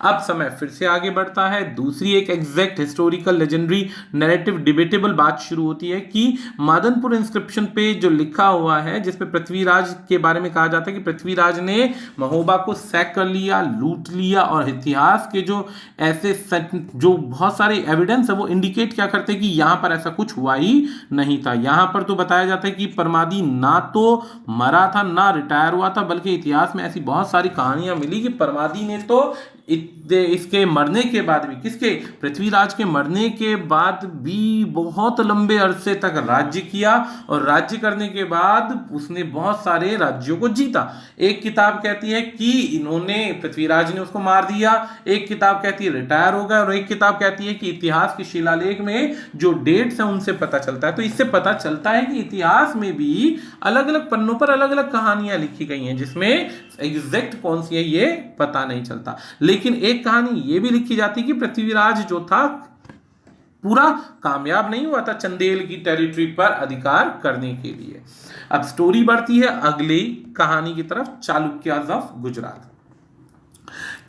A: अब समय फिर से आगे बढ़ता है। दूसरी एक exact historical legendary narrative debatable बात शुरू होती है कि मादनपुर इंस्क्रिप्शन पे जो लिखा हुआ है, जिसमें पृथ्वीराज के बारे में कहा जाता है कि पृथ्वीराज ने महोबा को सैक कर लिया, लूट लिया। और इतिहास के जो ऐसे जो बहुत सारे एविडेंस है वो इंडिकेट क्या करते हैं कि यहां पर ऐसा कुछ हुआ ही नहीं था। यहां पर तो बताया जाता है कि परमादी ना तो मरा था ना रिटायर हुआ था, बल्कि इतिहास में ऐसी बहुत सारी कहानियां मिली कि परमादी ने तो इसके मरने के बाद भी, किसके, पृथ्वीराज के मरने के बाद भी बहुत लंबे अरसे तक राज्य किया। और राज्य करने के बाद उसने बहुत सारे राज्यों को जीता। एक किताब कहती है कि इन्होंने, पृथ्वीराज ने उसको मार दिया, एक किताब कहती है रिटायर हो गया, और एक किताब कहती है कि इतिहास के शिलालेख में जो डेट्स हैं उनसे पता चलता है। तो इससे पता चलता है कि इतिहास में भी अलग अलग पन्नों पर अलग अलग कहानियां लिखी गई हैं, जिसमें एग्जैक्ट कौन सी है ये पता नहीं चलता। लेकिन एक कहानी ये भी लिखी जाती कि पृथ्वीराज जो था पूरा कामयाब नहीं हुआ था चंदेल की टेरिटरी पर अधिकार करने के लिए। अब स्टोरी बढ़ती है अगली कहानी की तरफ, चालुक्याज ऑफ गुजरात।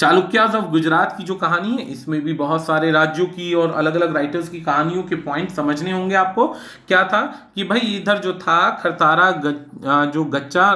A: चालुक्याज ऑफ गुजरात की जो कहानी है, इसमें भी बहुत सारे राज्यों की और अलग अलग राइटर्स की कहानियों के पॉइंट समझने होंगे आपको। क्या था कि भाई इधर जो था खरतारा जो गच्चा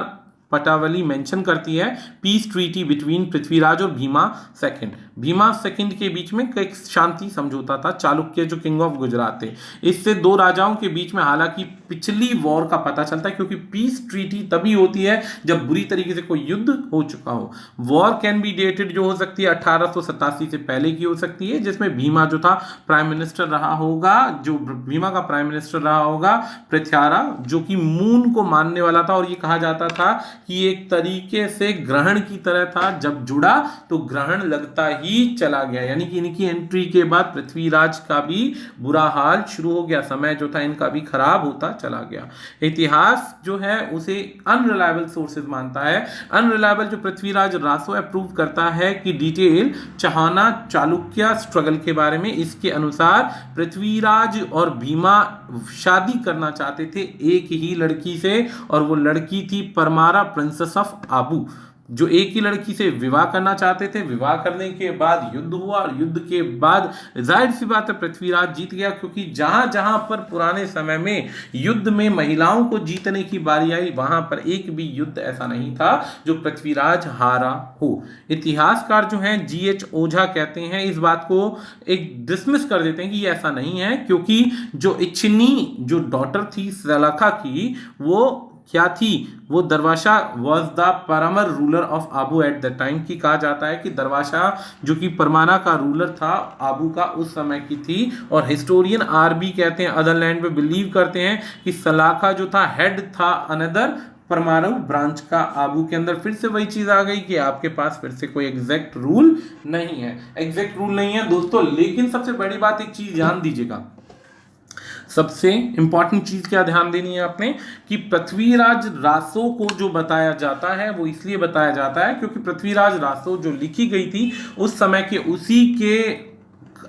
A: पटावली मेंशन करती है पीस ट्रीटी बिटवीन पृथ्वीराज और भीमा सेकंड। भीमा सेकंड के बीच में एक शांति समझौता था, चालुक्य जो किंग ऑफ गुजरात थे, इससे दो राजाओं के बीच में, हालांकि पिछली वॉर का पता चलता है क्योंकि पीस ट्रीटी तभी होती है जब बुरी तरीके से कोई युद्ध हो चुका हो। वॉर कैन बी डेटेड जो हो सकती है 1887 से पहले की हो सकती है, जिसमें भीमा जो था प्राइम मिनिस्टर रहा होगा, जो भीमा का प्राइम मिनिस्टर रहा होगा पृथ्यारा, जो कि मून को मानने वाला था, और ये कहा जाता था कि एक तरीके से ग्रहण की तरह था, जब जुड़ा तो ग्रहण लगता ही चला गया, यानी कि इनकी एंट्री के बाद पृथ्वीराज का भी बुरा हाल शुरू हो गया, समय जो था इनका भी खराब होता चला गया। इतिहास जो है उसे अनरिलायबल सोर्सेज मानता है। अनरिलायबल जो पृथ्वीराज रासो अप्रूव करता है कि डिटेल चहाना चालुक्य स्ट्रगल के बारे में, इसके अनुसार पृथ्वीराज और भीमा शादी करना चाहते थे एक ही लड़की से, और वो लड़की थी परमारा प्रिंसेस ऑफ आबू, जो एक ही लड़की से विवाह करना चाहते थे। विवाह करने के बाद युद्ध हुआ, और युद्ध के बाद जाहिर सी बात है पृथ्वीराज जीत गया, क्योंकि जहां जहां पर पुराने समय में युद्ध में महिलाओं को जीतने की बारी आई, वहां पर एक भी युद्ध ऐसा नहीं था जो पृथ्वीराज हारा हो। इतिहासकार जो हैं GH ओझा कहते हैं, इस बात को एक डिसमिस कर देते हैं कि ये ऐसा नहीं है, क्योंकि जो इच्छनी जो डॉटर थी सलाखा की, वो क्या थी, वो Dharavarsha was the Paramara ruler of Abu at the time की, कहा जाता है कि दरवाशा जो कि परमाना का रूलर था आबू का उस समय की थी। और हिस्टोरियन RB कहते हैं, अदर लैंड में बिलीव करते हैं कि सलाखा जो था हेड था अनदर परमाणु ब्रांच का आबू के अंदर। फिर से वही चीज आ गई कि आपके पास फिर से कोई एग्जैक्ट रूल नहीं है, एग्जैक्ट रूल नहीं है दोस्तों। लेकिन सबसे बड़ी बात एक चीज ध्यान दीजिएगा, सबसे इंपॉर्टेंट चीज क्या ध्यान देनी है आपने, कि पृथ्वीराज रासो को जो बताया जाता है वो इसलिए बताया जाता है क्योंकि पृथ्वीराज रासो जो लिखी गई थी उस समय के उसी के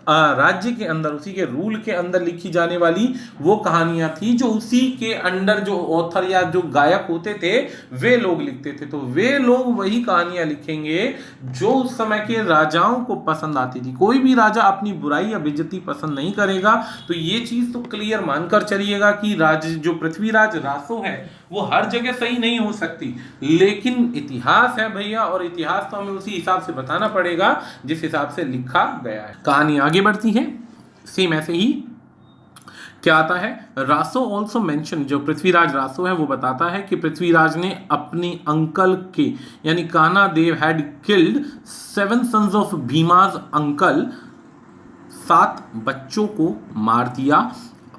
A: राज्य के अंदर, उसी के रूल के अंदर लिखी जाने वाली वो कहानियां थी जो उसी के अंडर जो ऑथर या जो गायक होते थे वे लोग लिखते थे। तो वे लोग वही कहानियां लिखेंगे जो उस समय के राजाओं को पसंद आती थी। कोई भी राजा अपनी बुराई या बेइज्जती पसंद नहीं करेगा। तो ये चीज तो क्लियर मानकर चलिएगा कि जो पृथ्वीराज रासो है वो हर जगह सही नहीं हो सकती, लेकिन इतिहास है भैया, और इतिहास तो हमें उसी हिसाब से बताना पड़ेगा जिस हिसाब से लिखा गया है। कहानी आगे बढ़ती है सेम ऐसे ही। क्या आता है, रासो ऑल्सो मेंशन, जो पृथ्वीराज रासो है वो बताता है कि पृथ्वीराज ने अपने अंकल के यानी Kanha Dev had killed 7 sons of Bhima's uncle, 7 बच्चों को मार दिया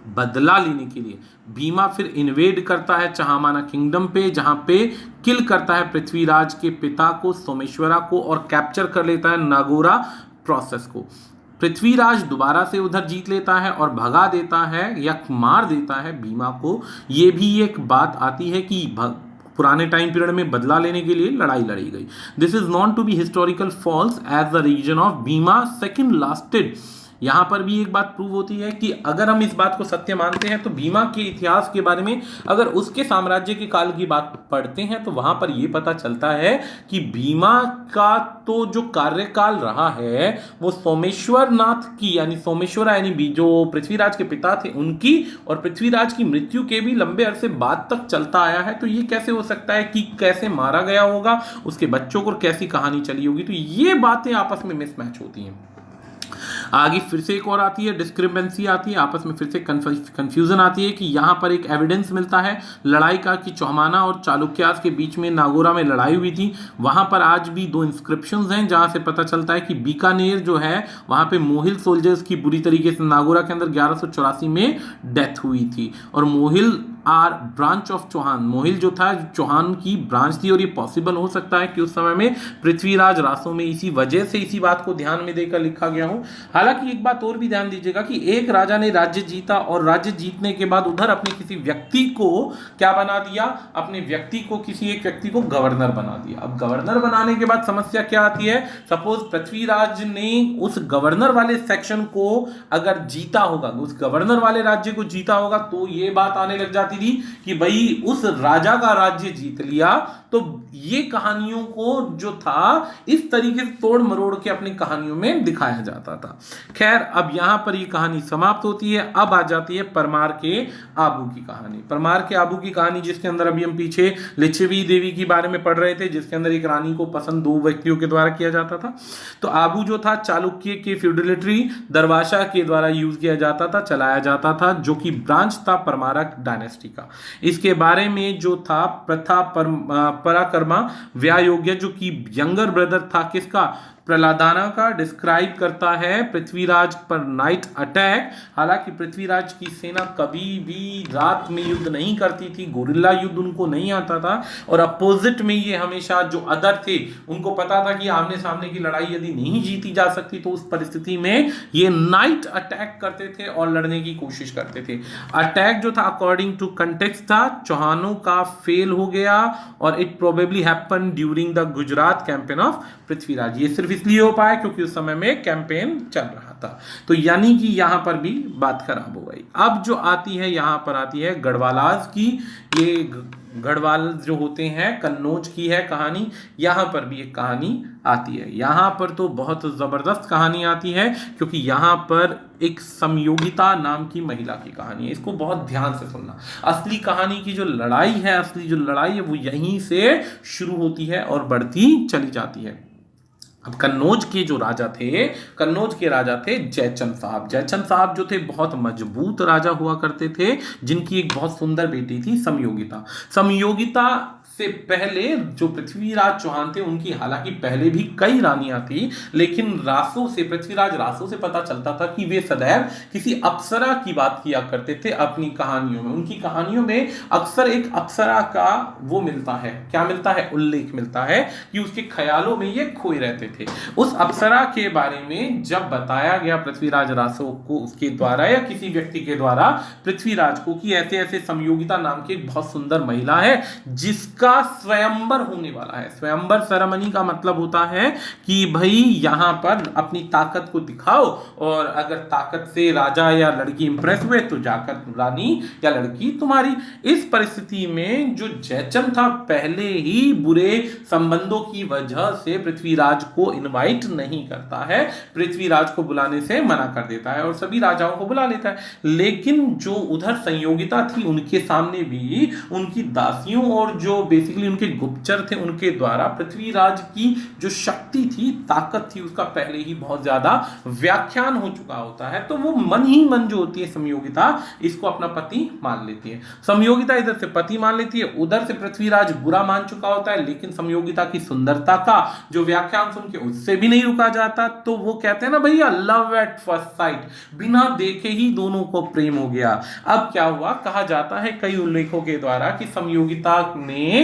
A: बदला लेने के लिए। भीमा फिर इन्वेड करता है चहामाना किंगडम पे, जहां पे किल करता है पृथ्वीराज के पिता को सोमेश्वरा को, और कैप्चर कर लेता है नागौरा प्रोसेस को। पृथ्वीराज दोबारा से उधर जीत लेता है और भगा देता है या मार देता है भीमा को। ये भी एक बात आती है कि पुराने टाइम पीरियड में बदला लेने के लिए लड़ाई लड़ी गई। This is known to be historical false as the reason of Bhima second lasted. यहां पर भी एक बात प्रूव होती है कि अगर हम इस बात को सत्य मानते हैं तो भीमा के इतिहास के बारे में अगर उसके साम्राज्य के काल की बात पढ़ते हैं तो वहां पर यह पता चलता है कि भीमा का तो जो कार्यकाल रहा है वो सोमेश्वर नाथ की यानी सोमेश्वरा यानी जो पृथ्वीराज के पिता थे उनकी और पृथ्वीराज की मृत्यु के भी लंबे अरसे बाद तक चलता आया है। तो ये कैसे हो सकता है कि कैसे मारा गया होगा, उसके बच्चों को कैसी कहानी चली होगी। तो ये बातें आपस में मिसमैच होती हैं। आगे फिर से एक और आती है, डिस्क्रिपेंसी आती है, आपस में फिर से कंफ्यूजन आती है कि यहाँ पर एक एविडेंस मिलता है लड़ाई का कि चौहाना और चालुक्यास के बीच में नागौरा में लड़ाई हुई थी। वहाँ पर आज भी 2 इंस्क्रिप्शंस हैं जहाँ से पता चलता है कि बीकानेर जो है वहाँ पे मोहिल सोल्जर्स की बुरी तरीके से नागौरा के अंदर 1184 में डेथ हुई थी। और Mohil are branch of Chauhan, Mohil जो था चौहान की ब्रांच थी। और ये पॉसिबल हो सकता है कि उस समय में पृथ्वीराज रासो में इसी वजह से इसी बात को ध्यान में देकर लिखा गया हो। हालांकि एक बात और भी ध्यान दीजिएगा कि एक राजा ने राज्य जीता और राज्य जीतने के बाद उधर अपने किसी व्यक्ति को क्या बना दिया, अपने व्यक्ति को किसी एक व्यक्ति को गवर्नर बना दिया। अब गवर्नर बनाने के बाद समस्या क्या आती है, सपोज पृथ्वीराज ने उस गवर्नर वाले सेक्शन को अगर जीता होगा, उस गवर्नर वाले राज्य को जीता होगा, तो ये बात आने लग जाती चाहती थी कि भाई उस राजा का राज्य जीत लिया, तो ये कहानियों को जो था इस तरीके से तोड़ मरोड़ के अपनी कहानियों में दिखाया जाता था। खैर, अब यहां पर ये कहानी समाप्त होती है। अब आ जाती है परमार के आबू की कहानी। परमार के आबू की कहानी, जिसके अंदर अभी हम पीछे लिच्छवी देवी के बारे में पढ़ रहे थे, जिसके अंदर एक रानी को पसंद दो व्यक्तियों के द्वारा किया जाता था। तो आबू जो था चालुक्य के फ्यूडलिटी दरवाशा के द्वारा यूज किया जाता था, चलाया जाता था, जो कि ब्रांच था परमारक डायनेस्टी का। इसके बारे में जो था प्रथा पराकर्मा व्यायोग्य, जो कि यंगर ब्रदर था किसका, प्रहलादाना का, डिस्क्राइब करता है पृथ्वीराज पर नाइट अटैक। हालांकि पृथ्वीराज की सेना कभी भी रात में युद्ध नहीं करती थी, गोरिल्ला युद्ध उनको नहीं आता था, और अपोजिट में ये हमेशा जो अदर थे उनको पता था कि आमने सामने की लड़ाई यदि नहीं जीती जा सकती तो उस परिस्थिति में ये नाइट अटैक करते थे और लड़ने की कोशिश करते थे। अटैक जो था अकॉर्डिंग टू कंटेक्स्ट था, चौहानों का फेल हो गया, और it probably happen during the Gujarat campaign of Prithviraj. ये सिर्फ इसलिए हो पाया क्योंकि उस समय में कैंपेन चल रहा था। तो यानी कि यहां पर भी बात खराब हो गई। अब जो आती है, यहां पर आती है गढ़वालाज की। ये गढ़वाल जो होते हैं, कन्नौज की है कहानी। यहां पर भी एक कहानी आती है। यहां पर तो बहुत जबरदस्त कहानी आती है, क्योंकि यहां पर एक समयोगिता नाम की महिला की कहानी है। इसको बहुत ध्यान से सुनना। असली कहानी की जो लड़ाई है, असली जो लड़ाई है, वो यहीं से शुरू होती है और बढ़ती चली जाती है। अब कन्नौज के जो राजा थे, कन्नौज के राजा थे जयचंद साहब। जयचंद साहब जो थे बहुत मजबूत राजा हुआ करते थे, जिनकी एक बहुत सुंदर बेटी थी समयोगिता। समयोगिता से पहले जो पृथ्वीराज चौहान थे, उनकी हालांकि पहले भी कई रानियां थी, लेकिन रासों से, पृथ्वीराज रासों से पता चलता था कि वे सदैव किसी अप्सरा की बात किया करते थे अपनी कहानियों में। उनकी कहानियों में अक्सर एक अप्सरा का वो मिलता है, क्या मिलता है, उल्लेख मिलता है कि उसके ख्यालों में ये खोए रहते थे। उस अप्सरा के बारे में जब बताया गया पृथ्वीराज रासों को, उसके द्वारा या किसी व्यक्ति के द्वारा पृथ्वीराज को, कि ऐसे ऐसे समयोगिता नाम की एक बहुत सुंदर महिला है जिसका स्वयंवर होने वाला है। स्वयंवर सेरेमनी का मतलब होता है कि भाई यहां पर अपनी ताकत को दिखाओ, और अगर ताकत से राजा या लड़की इंप्रेस हुए तो जाकर रानी या लड़की तुम्हारी। इस परिस्थिति में जो जयचंद था, पहले ही बुरे संबंधों की वजह से पृथ्वीराज को इनवाइट नहीं करता है, पृथ्वीराज को बुलाने से मना कर देता है और सभी राजाओं को बुला लेता है। लेकिन जो उधर संयोगिता थी, उनके सामने भी उनकी दासियों और जो बेसिकली उनके गुप्तचर थे, उनके द्वारा पृथ्वीराज की जो शक्ति थी, ताकत थी, उसका पहले ही बहुत ज्यादा व्याख्यान हो चुका होता है। तो वो मन ही मन जो होती है समयोगिता, इसको अपना पति मान लेती है। समयोगिता इधर से पति मान लेती है, उधर से पृथ्वीराज बुरा मान चुका होता है, लेकिन समयोगिता की सुंदरता का जो व्याख्यान सुन के उससे भी नहीं रुका जाता। तो वो कहते हैं ना भैया, लव एट फर्स्ट साइट, बिना देखे ही दोनों को प्रेम हो गया। अब क्या हुआ, कहा जाता है कई उल्लेखों के द्वारा कि समयोगिता ने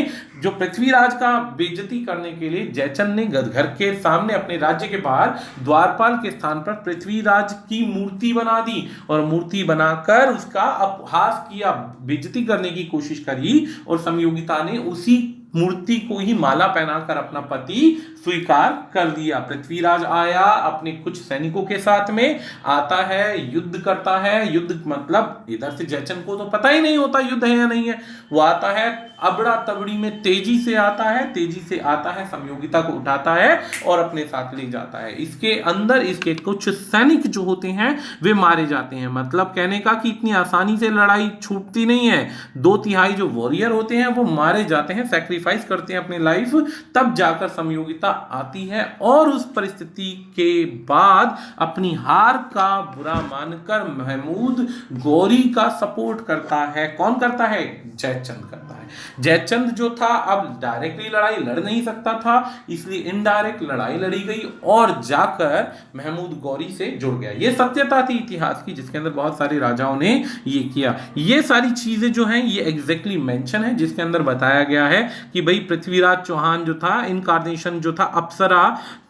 A: जो पृथ्वीराज का बेइज्जती करने के लिए जयचंद ने घर के सामने अपने राज्य के बाहर द्वारपाल के स्थान पर पृथ्वीराज की मूर्ति बना दी, और मूर्ति बनाकर उसका अपहास किया, बेइज्जती करने की कोशिश करी, और समयोगिता ने उसी मूर्ति को ही माला पहनाकर अपना पति स्वीकार कर दिया। पृथ्वीराज आया अपने कुछ सैनिकों के साथ में, आता है, युद्ध करता है। युद्ध मतलब इधर से जयचंद को तो पता ही नहीं होता युद्ध है या नहीं है, वो आता है अबड़ा तबड़ी में, तेजी से आता है, तेजी से आता है, समयोगिता को उठाता है और अपने साथ ले जाता है। इसके अंदर इसके कुछ सैनिक जो होते हैं वे मारे जाते हैं। मतलब कहने का कि इतनी आसानी से लड़ाई छूटती नहीं है, 2/3 जो वॉरियर होते हैं वो मारे जाते हैं, सैक्रिफाइस करते हैं अपनी लाइफ, तब जाकर समयोगिता आती है, और उस परिस्थिति के बाद अपनी हार का बुरा मानकर महमूद गौरी का सपोर्ट करता है। कौन करता है? जयचंद करता है। जयचंद जो था अब डायरेक्टली लड़ाई लड़ नहीं सकता था, इसलिए इनडायरेक्ट लड़ाई लड़ी गई और जाकर महमूद गौरी से जुड़ गया। ये सत्यता थी इतिहास की, जिसके अंदर बहुत सारे राजाओं ने ये किया। ये सारी चीजें जो हैं ये एग्जैक्टली मेंशन है, जिसके अंदर बताया गया है कि भाई पृथ्वीराज चौहान जो था, इनकार्नेशन जो था अप्सरा,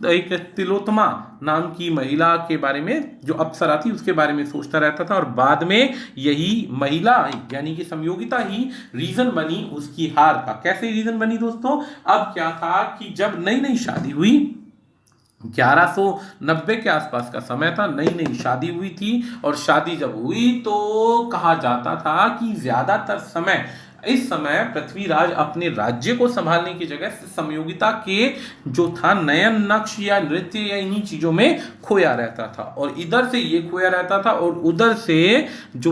A: एक तिलोत्तमा नाम की महिला के बारे में, जो अप्सरा थी उसके बारे में सोचता रहता था, और बाद में यही महिला यानी कि समयोगिता ही रीजन बनी उसकी हार का। कैसे रीजन बनी दोस्तों? अब क्या था कि जब नई नई शादी हुई, 1190 के आसपास का समय था, नई नई शादी हुई थी। और शादी जब हुई तो कहा जाता था कि ज्यादातर समय इस समय पृथ्वीराज अपने राज्य को संभालने की जगह से समयोगिता के जो था नयन नक्श या नृत्य या इन्हीं चीजों में खोया रहता था। और इधर से ये खोया रहता था और उधर से जो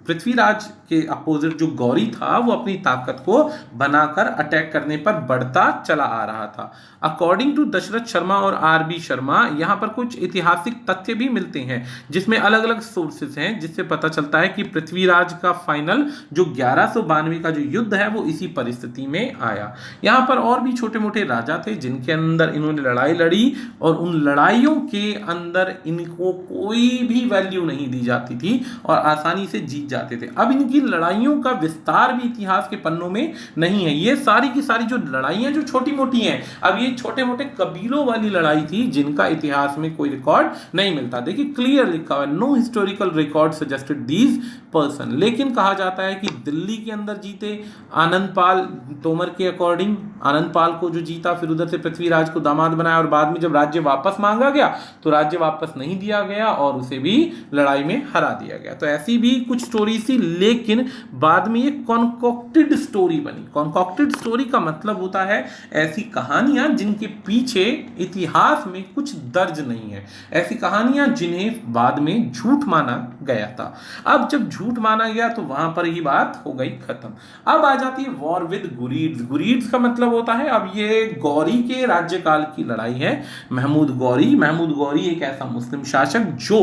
A: पृथ्वीराज के अपोजिट जो गौरी था वो अपनी ताकत को बनाकर अटैक करने पर बढ़ता चला आ रहा था। अकॉर्डिंग टू दशरथ शर्मा और आर बी शर्मा यहाँ पर कुछ ऐतिहासिक तथ्य भी मिलते हैं जिसमें अलग अलग सोर्सेस हैं, जिससे पता चलता है कि पृथ्वीराज का फाइनल जो 1192 का जो युद्ध है वो इसी परिस्थिति में आया। यहाँ पर और भी छोटे मोटे राजा थे जिनके अंदर इन्होंने लड़ाई लड़ी और उन लड़ाइयों के अंदर इनको कोई भी वैल्यू नहीं दी जाती थी और आसानी से जीत जाते थे। अब इनकी लड़ाइयों का विस्तार भी इतिहास के पन्नों में नहीं है। ये सारी की सारी जो लड़ाइयां जो छोटी मोटी हैं, अब ये छोटे मोटे कबीलों वाली लड़ाई थी जिनका इतिहास में कोई रिकॉर्ड नहीं मिलता। देखिए क्लियर लिखा हुआ है, no historical record suggested these person. लेकिन कहा जाता है कि दिल्ली के अंदर जीते आनंदपाल तोमर के अकॉर्डिंग, आनंदपाल को जो जीता फिर उधर से पृथ्वीराज को दामाद बनाया और बाद में जब राज्य वापस मांगा गया तो राज्य वापस नहीं दिया गया और उसे भी लड़ाई में हरा दिया गया। तो ऐसी भी कुछ स्टोरी थी, लेकिन बाद में ये कॉन्कॉक्टेड स्टोरी बनी। कॉन्कॉक्टेड स्टोरी का मतलब होता है ऐसी कहानियां जिनके पीछे इतिहास में कुछ दर्ज नहीं है, ऐसी कहानियां जिन्हें बाद में झूठ माना गया था। अब जब झूठ माना गया तो वहां पर ही बात हो गई खत्म। अब आ जाती है वॉर विद गुरीड्स। गुरीड्स का मतलब होता है, अब ये गौरी के राज्यकाल की लड़ाई है। महमूद गौरी एक ऐसा मुस्लिम शासक जो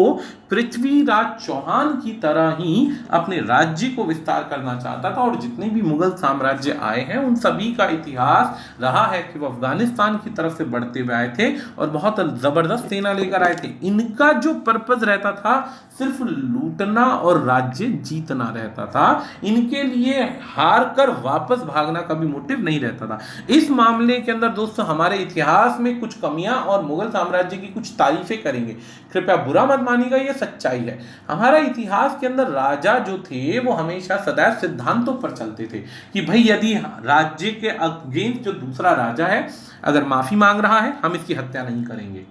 A: पृथ्वीराज चौहान की तरह ही अपने राज्य को विस्तार करना चाहता था और जितने भी मुगल साम्राज्य आए हैं उन सभी का इतिहास रहा है कि वो अफगानिस्तान की तरफ से बढ़ते हुए आए थे और बहुत जबरदस्त सेना लेकर आए थे। इनका जो पर्पस रहता था सिर्फ लूटना और राज्य जीतना रहता था। इनके लिए हार कर वापस भागना कभी मोटिव नहीं रहता था। इस मामले के अंदर दोस्तों हमारे इतिहास में कुछ कमियां और मुगल साम्राज्य की कुछ तारीफें करेंगे, कृपया बुरा मत मानिएगा, ये सच्चाई है। हमारा इतिहास के अंदर राजा जो थे वो हमेशा सदैव सिद्धांतों पर चलते थे कि भाई यदि राज्य के अगेंस्ट जो दूसरा राजा है अगर माफी मांग रहा है हम इसकी हत्या नहीं करेंगे,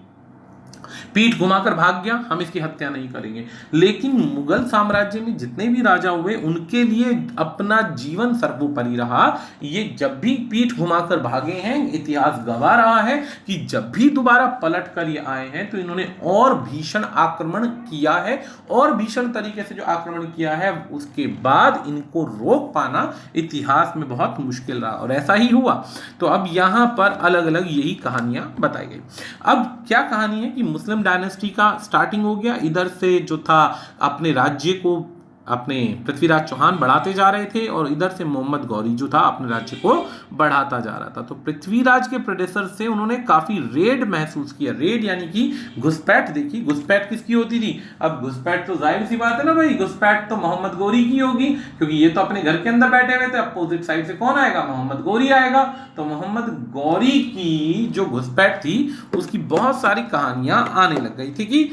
A: पीठ घुमाकर भाग गया हम इसकी हत्या नहीं करेंगे। लेकिन मुगल साम्राज्य में जितने भी राजा हुए उनके लिए अपना जीवन सर्वोपरि रहा। ये जब भी पीठ घुमाकर भागे हैं इतिहास गवाह रहा है कि जब भी दोबारा पलट कर ये आए हैं तो इन्होंने और भीषण आक्रमण किया है और भीषण तरीके से जो आक्रमण किया है उसके बाद इनको रोक पाना इतिहास में बहुत मुश्किल रहा और ऐसा ही हुआ। तो अब यहां पर अलग अलग यही कहानियां बताई गई। अब क्या कहानी है कि मुस्लिम डायनेस्टी का स्टार्टिंग हो गया। इधर से जो था अपने राज्य को अपने पृथ्वीराज चौहान बढ़ाते जा रहे थे और इधर से मोहम्मद गौरी जो था अपने राज्य को बढ़ाता जा रहा था। तो पृथ्वीराज के प्रेडेसर से उन्होंने काफी रेड महसूस किया। रेड यानी कि घुसपैठ। देखी घुसपैठ किसकी होती थी? अब घुसपैठ तो जाहिर सी बात है ना भाई, घुसपैठ तो मोहम्मद गौरी की होगी क्योंकि ये तो अपने घर के अंदर बैठे हुए थे। अपोजिट साइड से कौन आएगा? मोहम्मद गौरी आएगा। तो मोहम्मद गौरी की जो घुसपैठ थी उसकी बहुत सारी कहानियां आने लग गई थी कि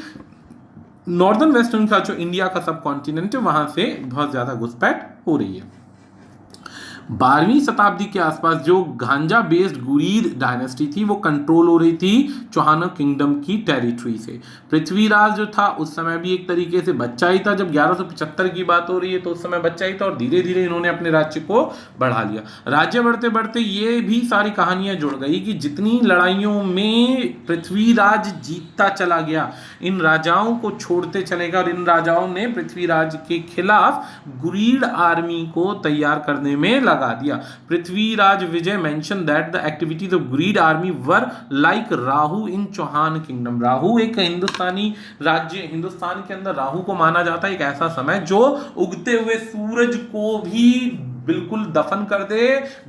A: नॉर्दर्न वेस्टर्न का जो इंडिया का सब कॉन्टिनेंट है वहां से बहुत ज्यादा घुसपैठ हो रही है। 12वीं शताब्दी के आसपास जो गांजा बेस्ड गुरीद डायनेस्टी थी वो कंट्रोल हो रही थी चौहान किंगडम की टेरिटरी से। पृथ्वीराज जो था उस समय भी एक तरीके से बच्चा ही था। जब 1175 की बात हो रही है तो उस समय बच्चा ही था और धीरे धीरे इन्होंने अपने राज्य को बढ़ा लिया। राज्य बढ़ते बढ़ते ये भी सारी कहानियां जुड़ गई कि जितनी लड़ाइयों में पृथ्वीराज जीतता चला गया इन राजाओं को छोड़ते चले गए और इन राजाओं ने पृथ्वीराज के खिलाफ गुरीड आर्मी को तैयार करने में लगा दिया। Prithviraj Vijay mention that the activities of Ghurid army were like Rahu in Chauhan kingdom. Rahu एक हिंदुस्तानी राज्य, हिंदुस्तान के अंदर राहु को माना जाता है एक ऐसा समय जो उगते हुए सूरज को भी बिल्कुल दफन कर दे,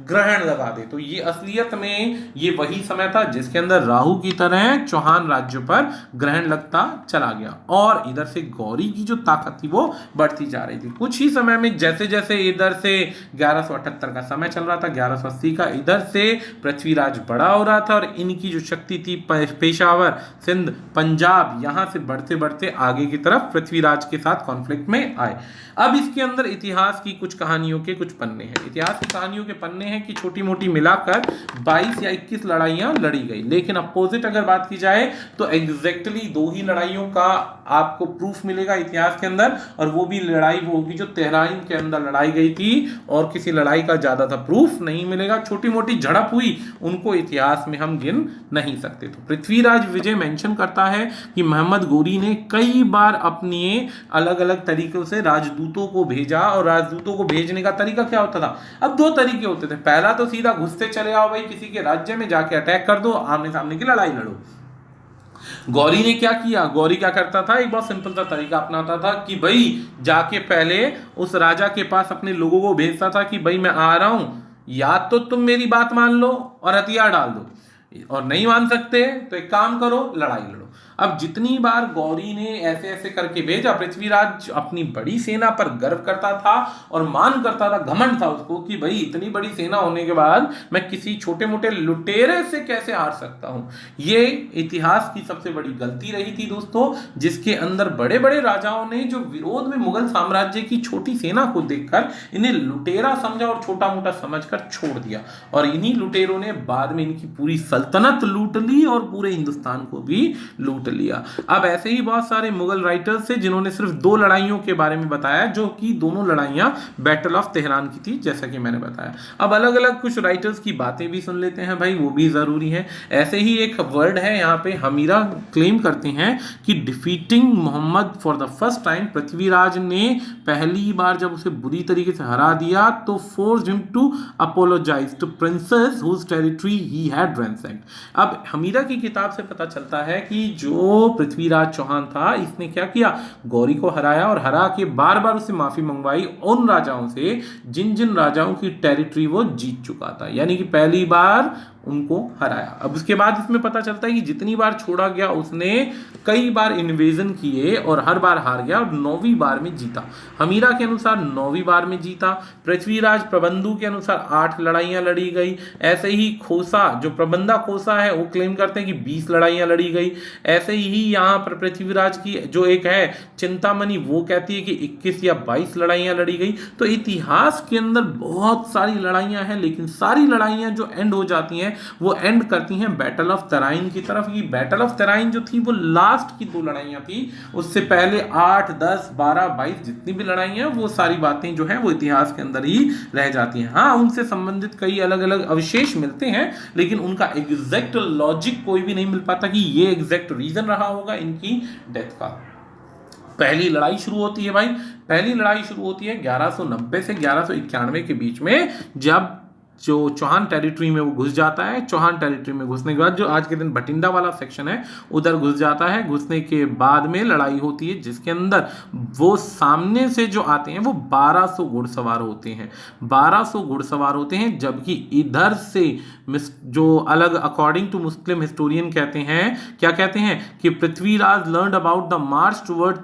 A: ग्रहण लगा दे। तो ये असलियत में ये वही समय था जिसके अंदर राहु की तरह चौहान राज्य पर ग्रहण लगता चला गया और इधर से गौरी की जो ताकत थी वो बढ़ती जा रही थी। कुछ ही समय में जैसे जैसे इधर से 1178 का समय चल रहा था, 1180 का, इधर से पृथ्वीराज बड़ा हो रहा था और इनकी जो शक्ति थी पेशावर, सिंध, पंजाब, यहां से बढ़ते बढ़ते आगे की तरफ पृथ्वीराज के साथ कॉन्फ्लिक्ट में आए। अब इसके अंदर इतिहास की कुछ कहानियों के कुछ पन्ने हैं, इतिहास की कहानियों के पन्ने हैं कि छोटी मोटी मिलाकर 22 या 21 लड़ाइयां लड़ी गई। लेकिन अपोजिट अगर बात की जाए तो एग्जैक्टली 2 ही लड़ाइयों का आपको प्रूफ मिलेगा इतिहास के अंदर, और वो भी लड़ाई वो होगी जो तेहराइन के अंदर लड़ाई गई थी, और किसी लड़ाई का ज्यादा प्रूफ नहीं मिलेगा। छोटी मोटी झड़प हुई, उनको इतिहास में हम गिन नहीं सकते। तो पृथ्वीराज विजय मेंशन करता है कि मोहम्मद गोरी ने कई बार अपने अलग अलग तरीकों से राजदूतों को भेजा, और राजदूतों को भेजने का तरीका क्या होता था? अब 2 तरीके होते थे। पहला तो सीधा घुसते चले आओ भाई, किसी के राज्य में जाके अटैक कर दो, आमने सामने की लड़ाई लड़ो। गौरी ने क्या किया? गौरी क्या करता था? एक बहुत सिंपल सा तरीका अपनाता था कि भाई जाके पहले उस राजा के पास अपने लोगों को भेजता था कि भाई मैं आ रहा हूं, या तो तुम मेरी बात मान लो और हथियार डाल दो, और नहीं मान सकते तो एक काम करो, लड़ाई लड़ो। अब जितनी बार गौरी ने ऐसे ऐसे करके भेजा, पृथ्वीराज अपनी बड़ी सेना पर गर्व करता था और मान करता था, घमंड था उसको कि भाई इतनी बड़ी सेना होने के बाद मैं किसी छोटे मोटे लुटेरे से कैसे हार सकता हूं। ये इतिहास की सबसे बड़ी गलती रही थी दोस्तों, जिसके अंदर बड़े बड़े राजाओं ने जो विरोध में मुगल साम्राज्य की छोटी सेना को देखकर इन्हें लुटेरा समझा और छोटा मोटा समझकर छोड़ दिया, और इन्हीं लुटेरों ने बाद में इनकी पूरी सल्तनत लूट ली और पूरे हिंदुस्तान को भी लूट लिया। अब ऐसे ही बहुत सारे मुगल राइटर्स थे जिन्होंने सिर्फ 2 लड़ाइयों के बारे में बताया, जो कि दोनों लड़ाइयां बैटल ऑफ तेहरान की थी, जैसा कि मैंने बताया। अब अलग अलग कुछ राइटर्स की बातें भी सुन लेते हैं भाई, वो भी जरूरी है। ऐसे ही एक वर्ड है यहाँ पे, हमीरा क्लेम करते हैं कि defeating Mohammad for the first time, Prithviraj ने पहली बार जब उसे बुरी तरीके से हरा दिया तो forced him to apologize to princes whose territory he had ransacked. अब हमीरा की किताब से पता चलता है कि जो पृथ्वीराज चौहान था, इसने क्या किया? गौरी को हराया, और हरा के बार बार उससे माफी मंगवाई उन राजाओं से जिन जिन राजाओं की टेरिटरी वो जीत चुका था, यानी कि पहली बार उनको हराया। अब उसके बाद इसमें पता चलता है कि जितनी बार छोड़ा गया उसने कई बार इन्वेजन किए और हर बार हार गया, और 9वीं बार में जीता। हमीरा के अनुसार 9वीं बार में जीता। पृथ्वीराज प्रबंधु के अनुसार 8 लड़ाइयां लड़ी गई। ऐसे ही खोसा, जो प्रबंधा खोसा है, वो क्लेम करते हैं कि 20 लड़ाइयां लड़ी गई। ऐसे ही यहाँ पर पृथ्वीराज की जो एक है चिंतामणि, वो कहती है कि 21 या 22 लड़ाइयां लड़ी गई। तो इतिहास के अंदर बहुत सारी लड़ाइयां हैं, लेकिन सारी लड़ाइयां जो एंड हो जाती हैं वो एंड करती हैं बैटल ऑफ तराइन की तरफ। ये बैटल ऑफ तराइन जो थी वो लास्ट की 2 लड़ाइयां थी, उससे पहले 8, 10, 12, 22 जितनी भी लड़ाइयां, वो सारी बातें जो हैं वो इतिहास के अंदर ही रह जाती हैं। हाँ, उनसे संबंधित कई अलग अलग अवशेष मिलते हैं, लेकिन उनका एग्जैक्ट लॉजिक कोई भी नहीं मिल पाता कि ये एग्जैक्ट रीजन रहा होगा इनकी डेथ का। पहली लड़ाई शुरू होती है भाई, पहली लड़ाई शुरू होती है 1190 से 1191 के बीच में, जब जो चौहान टेरिटरी में वो घुस जाता है। चौहान टेरिटरी में घुसने के बाद जो आज के दिन भटिंडा वाला सेक्शन है उधर घुस जाता है। घुसने के बाद में लड़ाई होती है, जिसके अंदर वो सामने से जो आते हैं वो 1200 घुड़सवार होते हैं, 1200 घुड़सवार होते हैं, जबकि इधर से जो अलग अकॉर्डिंग टू मुस्लिम हिस्टोरियन कहते हैं, क्या कहते हैं कि Prithviraj learned about the march toward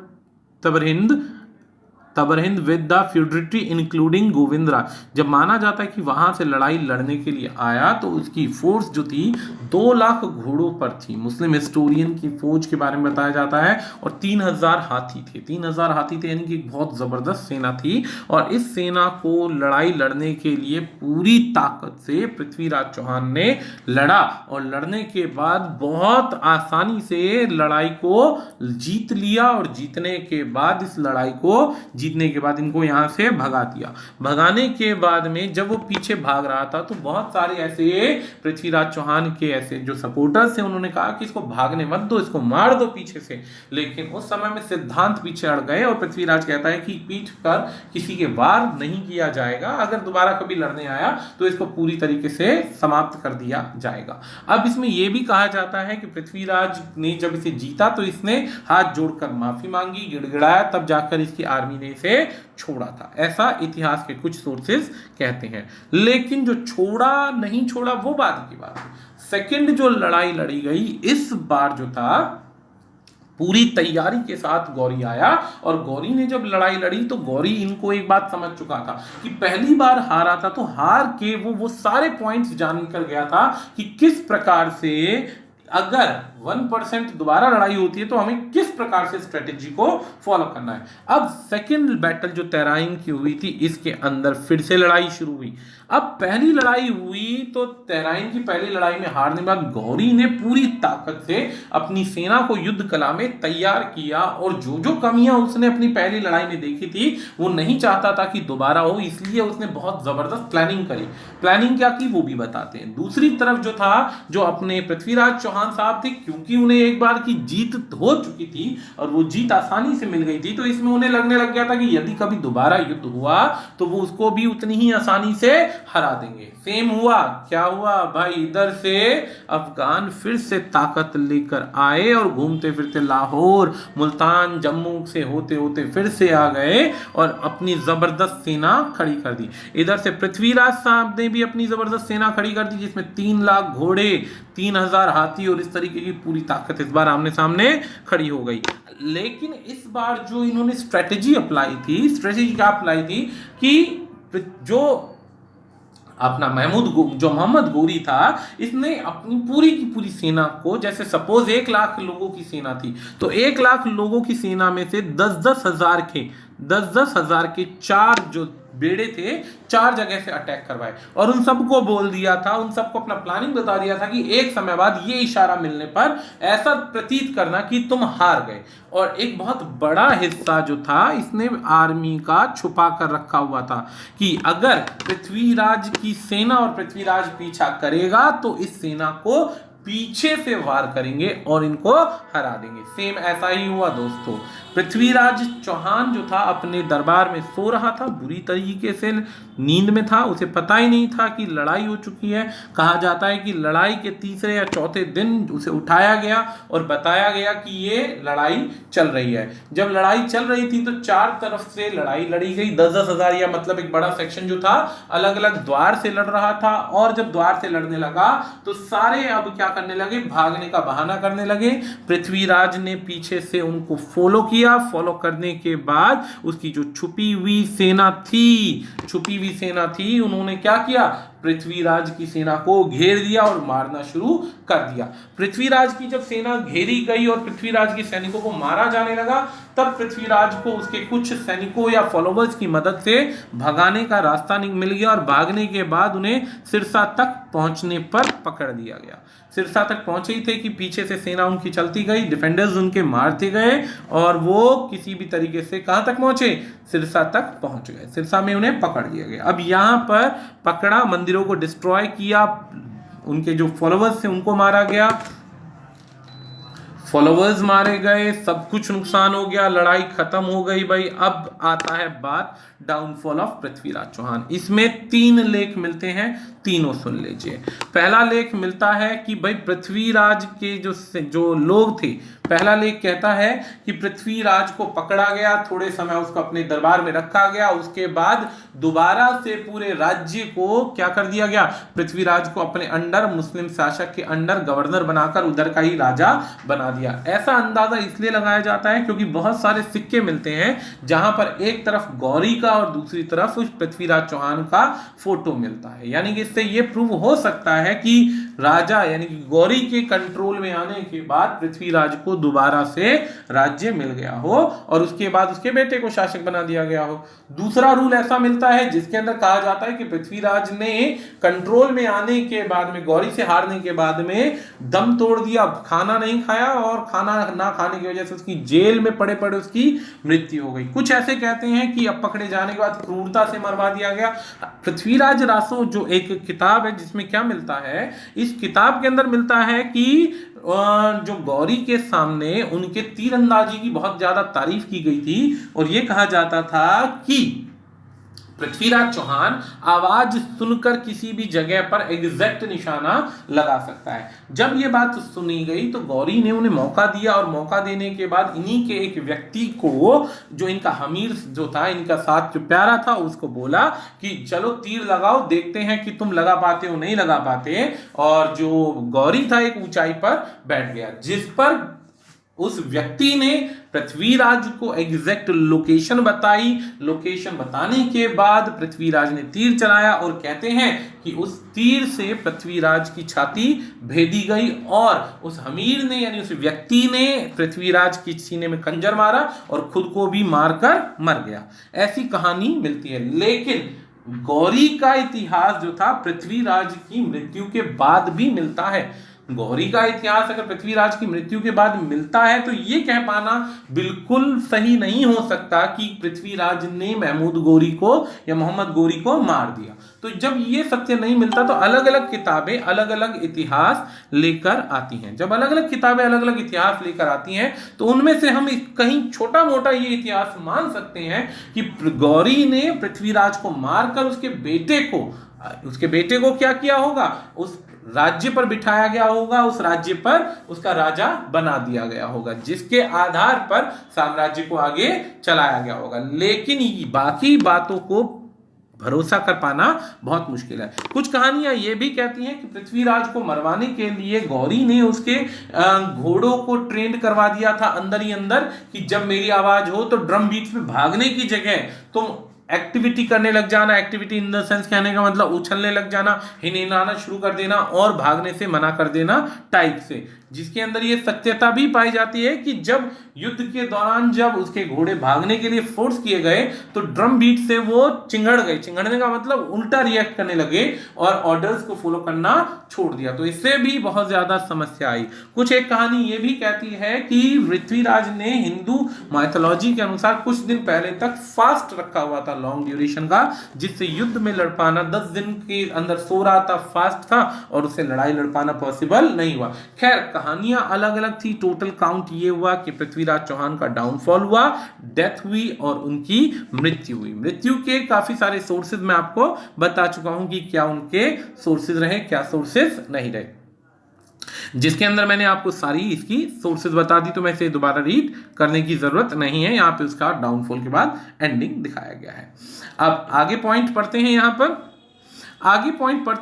A: Tabarhind with the feudatory including Govindraj. जब माना जाता है कि वहां से लड़ाई लड़ने के लिए आया तो उसकी फोर्स जो थी 2 लाख घोड़ों पर थी। मुस्लिम हिस्टोरियन की फौज के बारे में बताया जाता है, और 3000 हाथी थे। 3000 हाथी थे, यानी कि बहुत जबरदस्त सेना थी। और इस सेना को लड़ाई लड़ने के लिए पूरी ताकत से पृथ्वीराज चौहान ने लड़ा, और लड़ने के बाद बहुत आसानी से लड़ाई को जीत लिया। और जीतने के बाद इस लड़ाई को जीतने के बाद इनको यहां से भगा दिया। भगाने के बाद में जब वो पीछे भाग रहा था तो बहुत सारे ऐसे पृथ्वीराज चौहान के ऐसे जो सपोर्टर्स थे, उन्होंने कहा कि इसको भागने मत दो, इसको मार दो पीछे से। लेकिन उस समय में सिद्धांत पीछे अड़ गए, और पृथ्वीराज कहता है कि पीठ पर किसी के वार नहीं किया जाएगा, अगर दोबारा कभी लड़ने आया तो इसको पूरी तरीके से समाप्त कर दिया जाएगा। अब इसमें यह भी कहा जाता है कि पृथ्वीराज ने जब इसे जीता तो इसने हाथ जोड़कर माफी मांगी, गिड़गिड़ाया, तब जाकर इसकी आर्मी ने इसे छोड़ा था। ऐसा इतिहास के कुछ सोर्सेज कहते हैं। लेकिन जो छोड़ा नहीं छोड़ा वो बाद की बात है। सेकंड जो लड़ाई लड़ी गई इस बार जो था, पूरी तैयारी के साथ गौरी आया, और गौरी ने जब लड़ाई लड़ी तो गौरी इनको एक बात समझ चुका था कि पहली बार हारा था, तो हार के वो सारे पॉइंट्स जान कर गया था कि किस प्रकार से अगर 1% दोबारा लड़ाई होती है तो हमें किस प्रकार से स्ट्रेटेजी को फॉलो करना है। अब सेकेंड बैटल जो तराइन की हुई थी, इसके अंदर फिर से लड़ाई शुरू हुई। अब पहली लड़ाई हुई तो तराइन की पहली लड़ाई में हारने के बाद गौरी ने पूरी ताकत से अपनी सेना को युद्ध कला में तैयार किया, और जो जो कमियां उसने अपनी पहली लड़ाई में देखी थी वो नहीं चाहता था कि दोबारा हो, इसलिए उसने बहुत जबरदस्त प्लानिंग करी। प्लानिंग क्या की वो भी बताते हैं। दूसरी तरफ जो था, जो अपने पृथ्वीराज चौहान साहब थे, क्योंकि उन्हें एक बार की जीत हो चुकी थी और वो जीत आसानी से मिल गई थी, तो इसमें उन्हें लगने लग गया था कि यदि कभी दोबारा युद्ध हुआ तो वो उसको भी उतनी ही आसानी से हरा देंगे। सेम हुआ, क्या हुआ भाई, इधर से अफगान फिर से ताकत लेकर आए और घूमते फिरते लाहौर, मुल्तान, जम्मू से होते होते फिर से आ गए और अपनी जबरदस्त सेना खड़ी कर दी। इधर से पृथ्वीराज साहब ने भी अपनी जबरदस्त सेना खड़ी कर दी, जिसमें 3 लाख घोड़े, 3000 हाथी और इस तरीके की पूरी ताकत इस बार आमने सामने खड़ी हो गई। लेकिन इस बार जो इन्होंने स्ट्रेटेजी अप्लाई थी, स्ट्रेटेजी क्या अप्लाई थी कि जो अपना जो मोहम्मद गोरी था, इसने अपनी पूरी की पूरी सेना को, जैसे सपोज 1 लाख लोगों की सेना थी, तो 1 लाख लोगों की सेना में से 10-10 हजार के 4 जो बेड़े थे, 4 जगह से अटैक करवाए और उन सबको बोल दिया था, उन सबको अपना प्लानिंग बता दिया था कि एक समय बाद ये इशारा मिलने पर ऐसा प्रतीत करना कि तुम हार गए। और एक बहुत बड़ा हिस्सा जो था, इसने आर्मी का छुपा कर रखा हुआ था कि अगर पृथ्वीराज की सेना और पृथ्वीराज पीछा करेगा तो इस सेना को पीछे से वार करेंगे और इनको हरा देंगे। सेम ऐसा ही हुआ दोस्तों। पृथ्वीराज चौहान जो था अपने दरबार में सो रहा था, बुरी तरीके से नींद में था, उसे पता ही नहीं था कि लड़ाई हो चुकी है। कहा जाता है कि लड़ाई के 3 या 4 दिन उसे उठाया गया और बताया गया कि ये लड़ाई चल रही है। जब लड़ाई चल रही थी तो 4 तरफ से लड़ाई लड़ी गई। 10-10 हजार या मतलब एक बड़ा सेक्शन जो था अलग अलग द्वार से लड़ रहा था, और जब द्वार से लड़ने लगा तो सारे अब क्या करने लगे, भागने का बहाना करने लगे। पृथ्वीराज ने पीछे से उनको फॉलो किया। फॉलो करने के बाद उसकी जो छुपी हुई सेना थी, उन्होंने क्या किया, पृथ्वीराज की सेना को घेर दिया और मारना शुरू कर दिया। पृथ्वीराज की जब सेना घेरी गई और पृथ्वीराज के सैनिकों को मारा जाने लगा, तब पृथ्वीराज को उसके कुछ सैनिकों या फॉलोवर्स की मदद से भगाने का रास्ता मिल गया और भागने के बाद उन्हें सिरसा तक पहुंचने पर पकड़ दिया गया। सिरसा तक पहुंचे ही थे कि पीछे से सेना उनकी चलती गई, डिफेंडर्स उनके मारते गए और वो किसी भी तरीके से कहां तक पहुंचे, सिरसा तक पहुंच गए। सिरसा में उन्हें पकड़ लिया गया। अब यहां पर पकड़ा, मंदिरों को डिस्ट्रॉय किया, उनके जो फॉलोवर्स थे उनको मारा गया, फॉलोवर्स मारे गए, सब कुछ नुकसान हो गया, लड़ाई खत्म हो गई भाई। अब आता है बात डाउनफॉल ऑफ पृथ्वीराज चौहान। इसमें 3 लेख मिलते हैं, तीनों सुन लीजिए। पहला लेख मिलता है कि भाई पृथ्वीराज के जो लोग थे, पहला लेख कहता है कि पृथ्वीराज को पकड़ा गया, थोड़े समय उसको अपने दरबार में रखा गया, उसके बाद दोबारा से पूरे राज्य को क्या कर दिया गया, पृथ्वीराज को अपने अंडर, मुस्लिम शासक के अंडर गवर्नर बनाकर उधर का ही राजा बना दिया। ऐसा अंदाजा इसलिए लगाया जाता है क्योंकि बहुत सारे सिक्के मिलते हैं जहां पर एक तरफ गौरी का और दूसरी तरफ पृथ्वीराज चौहान का फोटो मिलता है। यानी कि इससे यह प्रूव हो सकता है कि राजा यानी कि गौरी के कंट्रोल में आने के बाद पृथ्वीराज को दोबारा से राज्य मिल गया हो और उसके बाद उसके बेटे को शासक बना दिया गया हो। दूसरा रूल ऐसा मिलता है जिसके अंदर कहा जाता है कि पृथ्वीराज ने कंट्रोल में आने के बाद में, गौरी से हारने के बाद में दम तोड़ दिया, खाना नहीं खाया और खाना ना खाने की वजह से उसकी जेल में पड़े पड़े उसकी मृत्यु हो गई। कुछ ऐसे कहते हैं कि अब पकड़े जाने के बाद क्रूरता से मरवा दिया गया। पृथ्वीराज रासो जो एक किताब है जिसमें क्या मिलता है, इस किताब के अंदर मिलता है कि जो गौरी के सामने उनके तीरंदाजी की बहुत ज्यादा तारीफ की गई थी और यह कहा जाता था कि पृथ्वीराज चौहान आवाज सुनकर किसी भी जगह पर एग्जैक्ट निशाना लगा सकता है। जब यह बात सुनी गई तो गौरी ने उन्हें मौका दिया और मौका देने के बाद इन्हीं के एक व्यक्ति को, जो इनका हमीर जो था, इनका साथ जो प्यारा था, उसको बोला कि चलो तीर लगाओ, देखते हैं कि तुम लगा पाते हो नहीं लगा पाते। और जो गौरी था एक ऊंचाई पर बैठ गया, जिस पर उस व्यक्ति ने पृथ्वीराज को एग्जैक्ट लोकेशन बताई। लोकेशन बताने के बाद पृथ्वीराज ने तीर चलाया और कहते हैं कि उस तीर से पृथ्वीराज की छाती भेदी गई और उस हमीर ने यानी उस व्यक्ति ने पृथ्वीराज की सीने में खंजर मारा और खुद को भी मारकर मर गया। ऐसी कहानी मिलती है। लेकिन गौरी का इतिहास जो था पृथ्वीराज की मृत्यु के बाद भी मिलता है। गौरी का इतिहास अगर पृथ्वीराज की मृत्यु के बाद मिलता है तो ये कह पाना बिल्कुल सही नहीं हो सकता कि पृथ्वीराज ने महमूद गौरी को या मोहम्मद गौरी को मार दिया। तो जब ये सत्य नहीं मिलता तो अलग अलग किताबें अलग अलग इतिहास लेकर आती हैं। जब अलग अलग किताबें अलग अलग इतिहास लेकर आती हैं तो उनमें से हम कहीं छोटा मोटा ये इतिहास मान सकते हैं कि गौरी ने पृथ्वीराज को मारकर उसके बेटे को क्या किया होगा, उस राज्य पर बिठाया गया होगा, उस राज्य पर उसका राजा बना दिया गया होगा, जिसके आधार पर साम्राज्य को आगे चलाया गया होगा। लेकिन बाकी बातों को भरोसा कर पाना बहुत मुश्किल है। कुछ कहानियां ये भी कहती हैं कि पृथ्वीराज को मरवाने के लिए गौरी ने उसके घोड़ों को ट्रेंड करवा दिया था अंदर ही अंदर कि जब मेरी आवाज हो तो ड्रम बीट्स में भागने की जगह तुम एक्टिविटी करने लग जाना। एक्टिविटी इन द सेंस कहने का मतलब उछलने लग जाना, हिनहिनाना शुरू कर देना और भागने से मना कर देना टाइप से, जिसके अंदर ये सत्यता भी पाई जाती है कि जब युद्ध के दौरान जब उसके घोड़े भागने के लिए फोर्स किए गए तो ड्रम बीट से वो चिंगड़ गए। चिंगड़ने का मतलब उल्टा रिएक्ट करने लगे और ऑर्डर्स को फॉलो करना छोड़ दिया। तो इससे भी बहुत ज्यादा समस्या आई। कुछ एक कहानी ये भी कहती है कि पृथ्वीराज ने हिंदू माइथोलॉजी के अनुसार कुछ दिन पहले तक फास्ट रखा हुआ था, लॉन्ग ड्यूरेशन का, जिससे युद्ध में लड़ पाना 10 दिन के अंदर सो रहा था, फास्ट था और उससे लड़ाई लड़ पाना पॉसिबल नहीं हुआ। खैर कहानियां अलग अलग थी। टोटल काउंट ये हुआ कि पृथ्वीराज चौहान का डाउनफॉल हुआ, डेथ हुई और उनकी मृत्यु हुई। मृत्यु के काफी सारे सोर्सेज मैं आपको बता चुका हूं कि क्या उनके सोर्सेज रहे, क्या सोर्सेज नहीं रहे, जिसके अंदर मैंने आपको सारी इसकी सोर्सेज बता दी, तो मैं इसे दोबारा रीड करने की जरूरत नहीं है। यहां पे उसका डाउनफॉल के बाद एंडिंग दिखाया गया है। अब आगे पॉइंट पढ़ते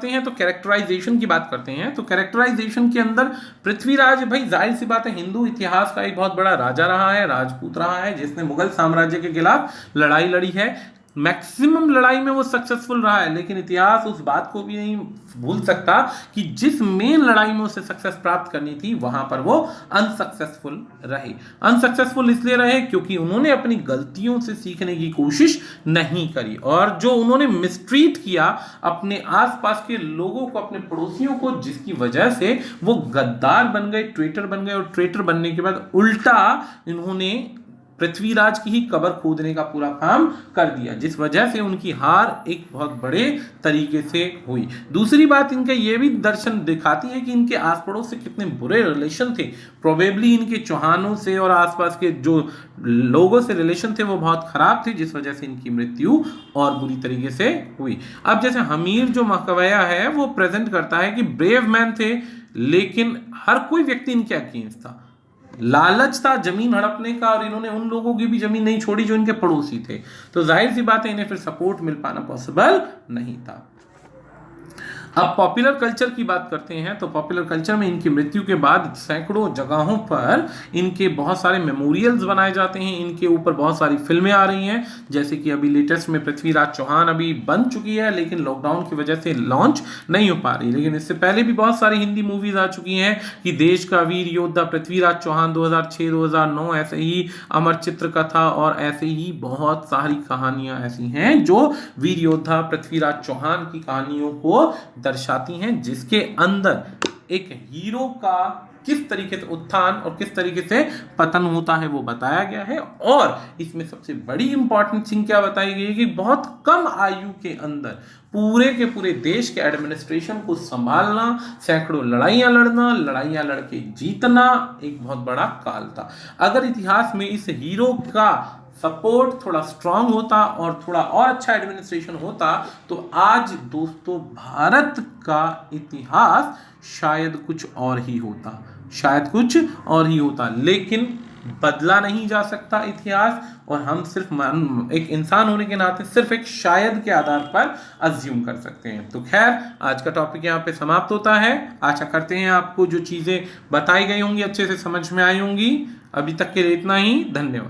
A: हैं। तो कैरेक्टराइजेशन की बात करते हैं। तो कैरेक्टराइजेशन के अंदर पृथ्वीराज, भाई जाहिर सी बात है, हिंदू इतिहास का एक बहुत बड़ा राजा रहा है, राजपूत रहा है, जिसने मुगल साम्राज्य के खिलाफ लड़ाई लड़ी है। मैक्सिमम लड़ाई में वो सक्सेसफुल रहा है, लेकिन इतिहास उस बात को भी नहीं भूल सकता कि जिस मेन लड़ाई में उसे सक्सेस प्राप्त करनी थी वहां पर वो अनसक्सेसफुल रहे। अनसक्सेसफुल इसलिए रहे क्योंकि उन्होंने अपनी गलतियों से सीखने की कोशिश नहीं करी और जो उन्होंने मिसट्रीट किया अपने आसपास के लोगों को, अपने पड़ोसियों को, जिसकी वजह से वो गद्दार बन गए, ट्रेटर बन गए और ट्रेटर बनने के बाद उल्टा इन्होंने पृथ्वीराज की ही कब्र खोदने का पूरा काम कर दिया, जिस वजह से उनकी हार एक बहुत बड़े तरीके से हुई। दूसरी बात इनका ये भी दर्शन दिखाती है कि इनके आस पड़ोस से कितने बुरे रिलेशन थे। प्रोबेबली इनके चौहानों से और आसपास के जो लोगों से रिलेशन थे वो बहुत खराब थे, जिस वजह से इनकी मृत्यु और बुरी तरीके से हुई। अब जैसे हमीर जो महकवया है वो प्रेजेंट करता है कि ब्रेव मैन थे, लेकिन हर कोई व्यक्ति इनके अगेंस्ट था। लालच था जमीन हड़पने का और इन्होंने उन लोगों की भी जमीन नहीं छोड़ी जो इनके पड़ोसी थे, तो जाहिर सी बात है इन्हें फिर सपोर्ट मिल पाना पॉसिबल नहीं था। अब पॉपुलर कल्चर की बात करते हैं। तो पॉपुलर कल्चर में इनकी मृत्यु के बाद सैकड़ों जगहों पर इनके बहुत सारे मेमोरियल्स बनाए जाते हैं, इनके ऊपर बहुत सारी फिल्में आ रही हैं, जैसे कि अभी लेटेस्ट में पृथ्वीराज चौहान अभी बन चुकी है, लेकिन लॉकडाउन की वजह से लॉन्च नहीं हो पा रही। लेकिन इससे पहले भी बहुत सारी हिंदी मूवीज आ चुकी हैं कि देश का वीर योद्धा पृथ्वीराज चौहान 2006-2009, ऐसे ही अमर चित्र कथा और ऐसे ही बहुत सारी कहानियां ऐसी हैं जो वीर योद्धा पृथ्वीराज चौहान की कहानियों को दर्शाती हैं, जिसके अंदर एक हीरो का किस तरीके से उत्थान और किस तरीके से पतन होता है वो बताया गया है। और इसमें सबसे बड़ी इंपॉर्टेंट थिंग क्या बताई गई है कि बहुत कम आयु के अंदर पूरे के पूरे देश के एडमिनिस्ट्रेशन को संभालना, सैकड़ों लड़ाइयां लड़ना, लड़ाइयां लड़के जीतना एक बहुत बड़ा काल था। अगर इतिहास में इस हीरो का सपोर्ट थोड़ा स्ट्रांग होता और थोड़ा और अच्छा एडमिनिस्ट्रेशन होता तो आज दोस्तों भारत का इतिहास शायद कुछ और ही होता, लेकिन बदला नहीं जा सकता इतिहास, और हम सिर्फ एक इंसान होने के नाते सिर्फ एक शायद के आधार पर अज्यूम कर सकते हैं। तो खैर, आज का टॉपिक यहाँ पे समाप्त होता है। आशा करते हैं आपको जो चीज़ें बताई गई होंगी अच्छे से समझ में आई होंगी। अभी तक के लिए इतना ही, धन्यवाद।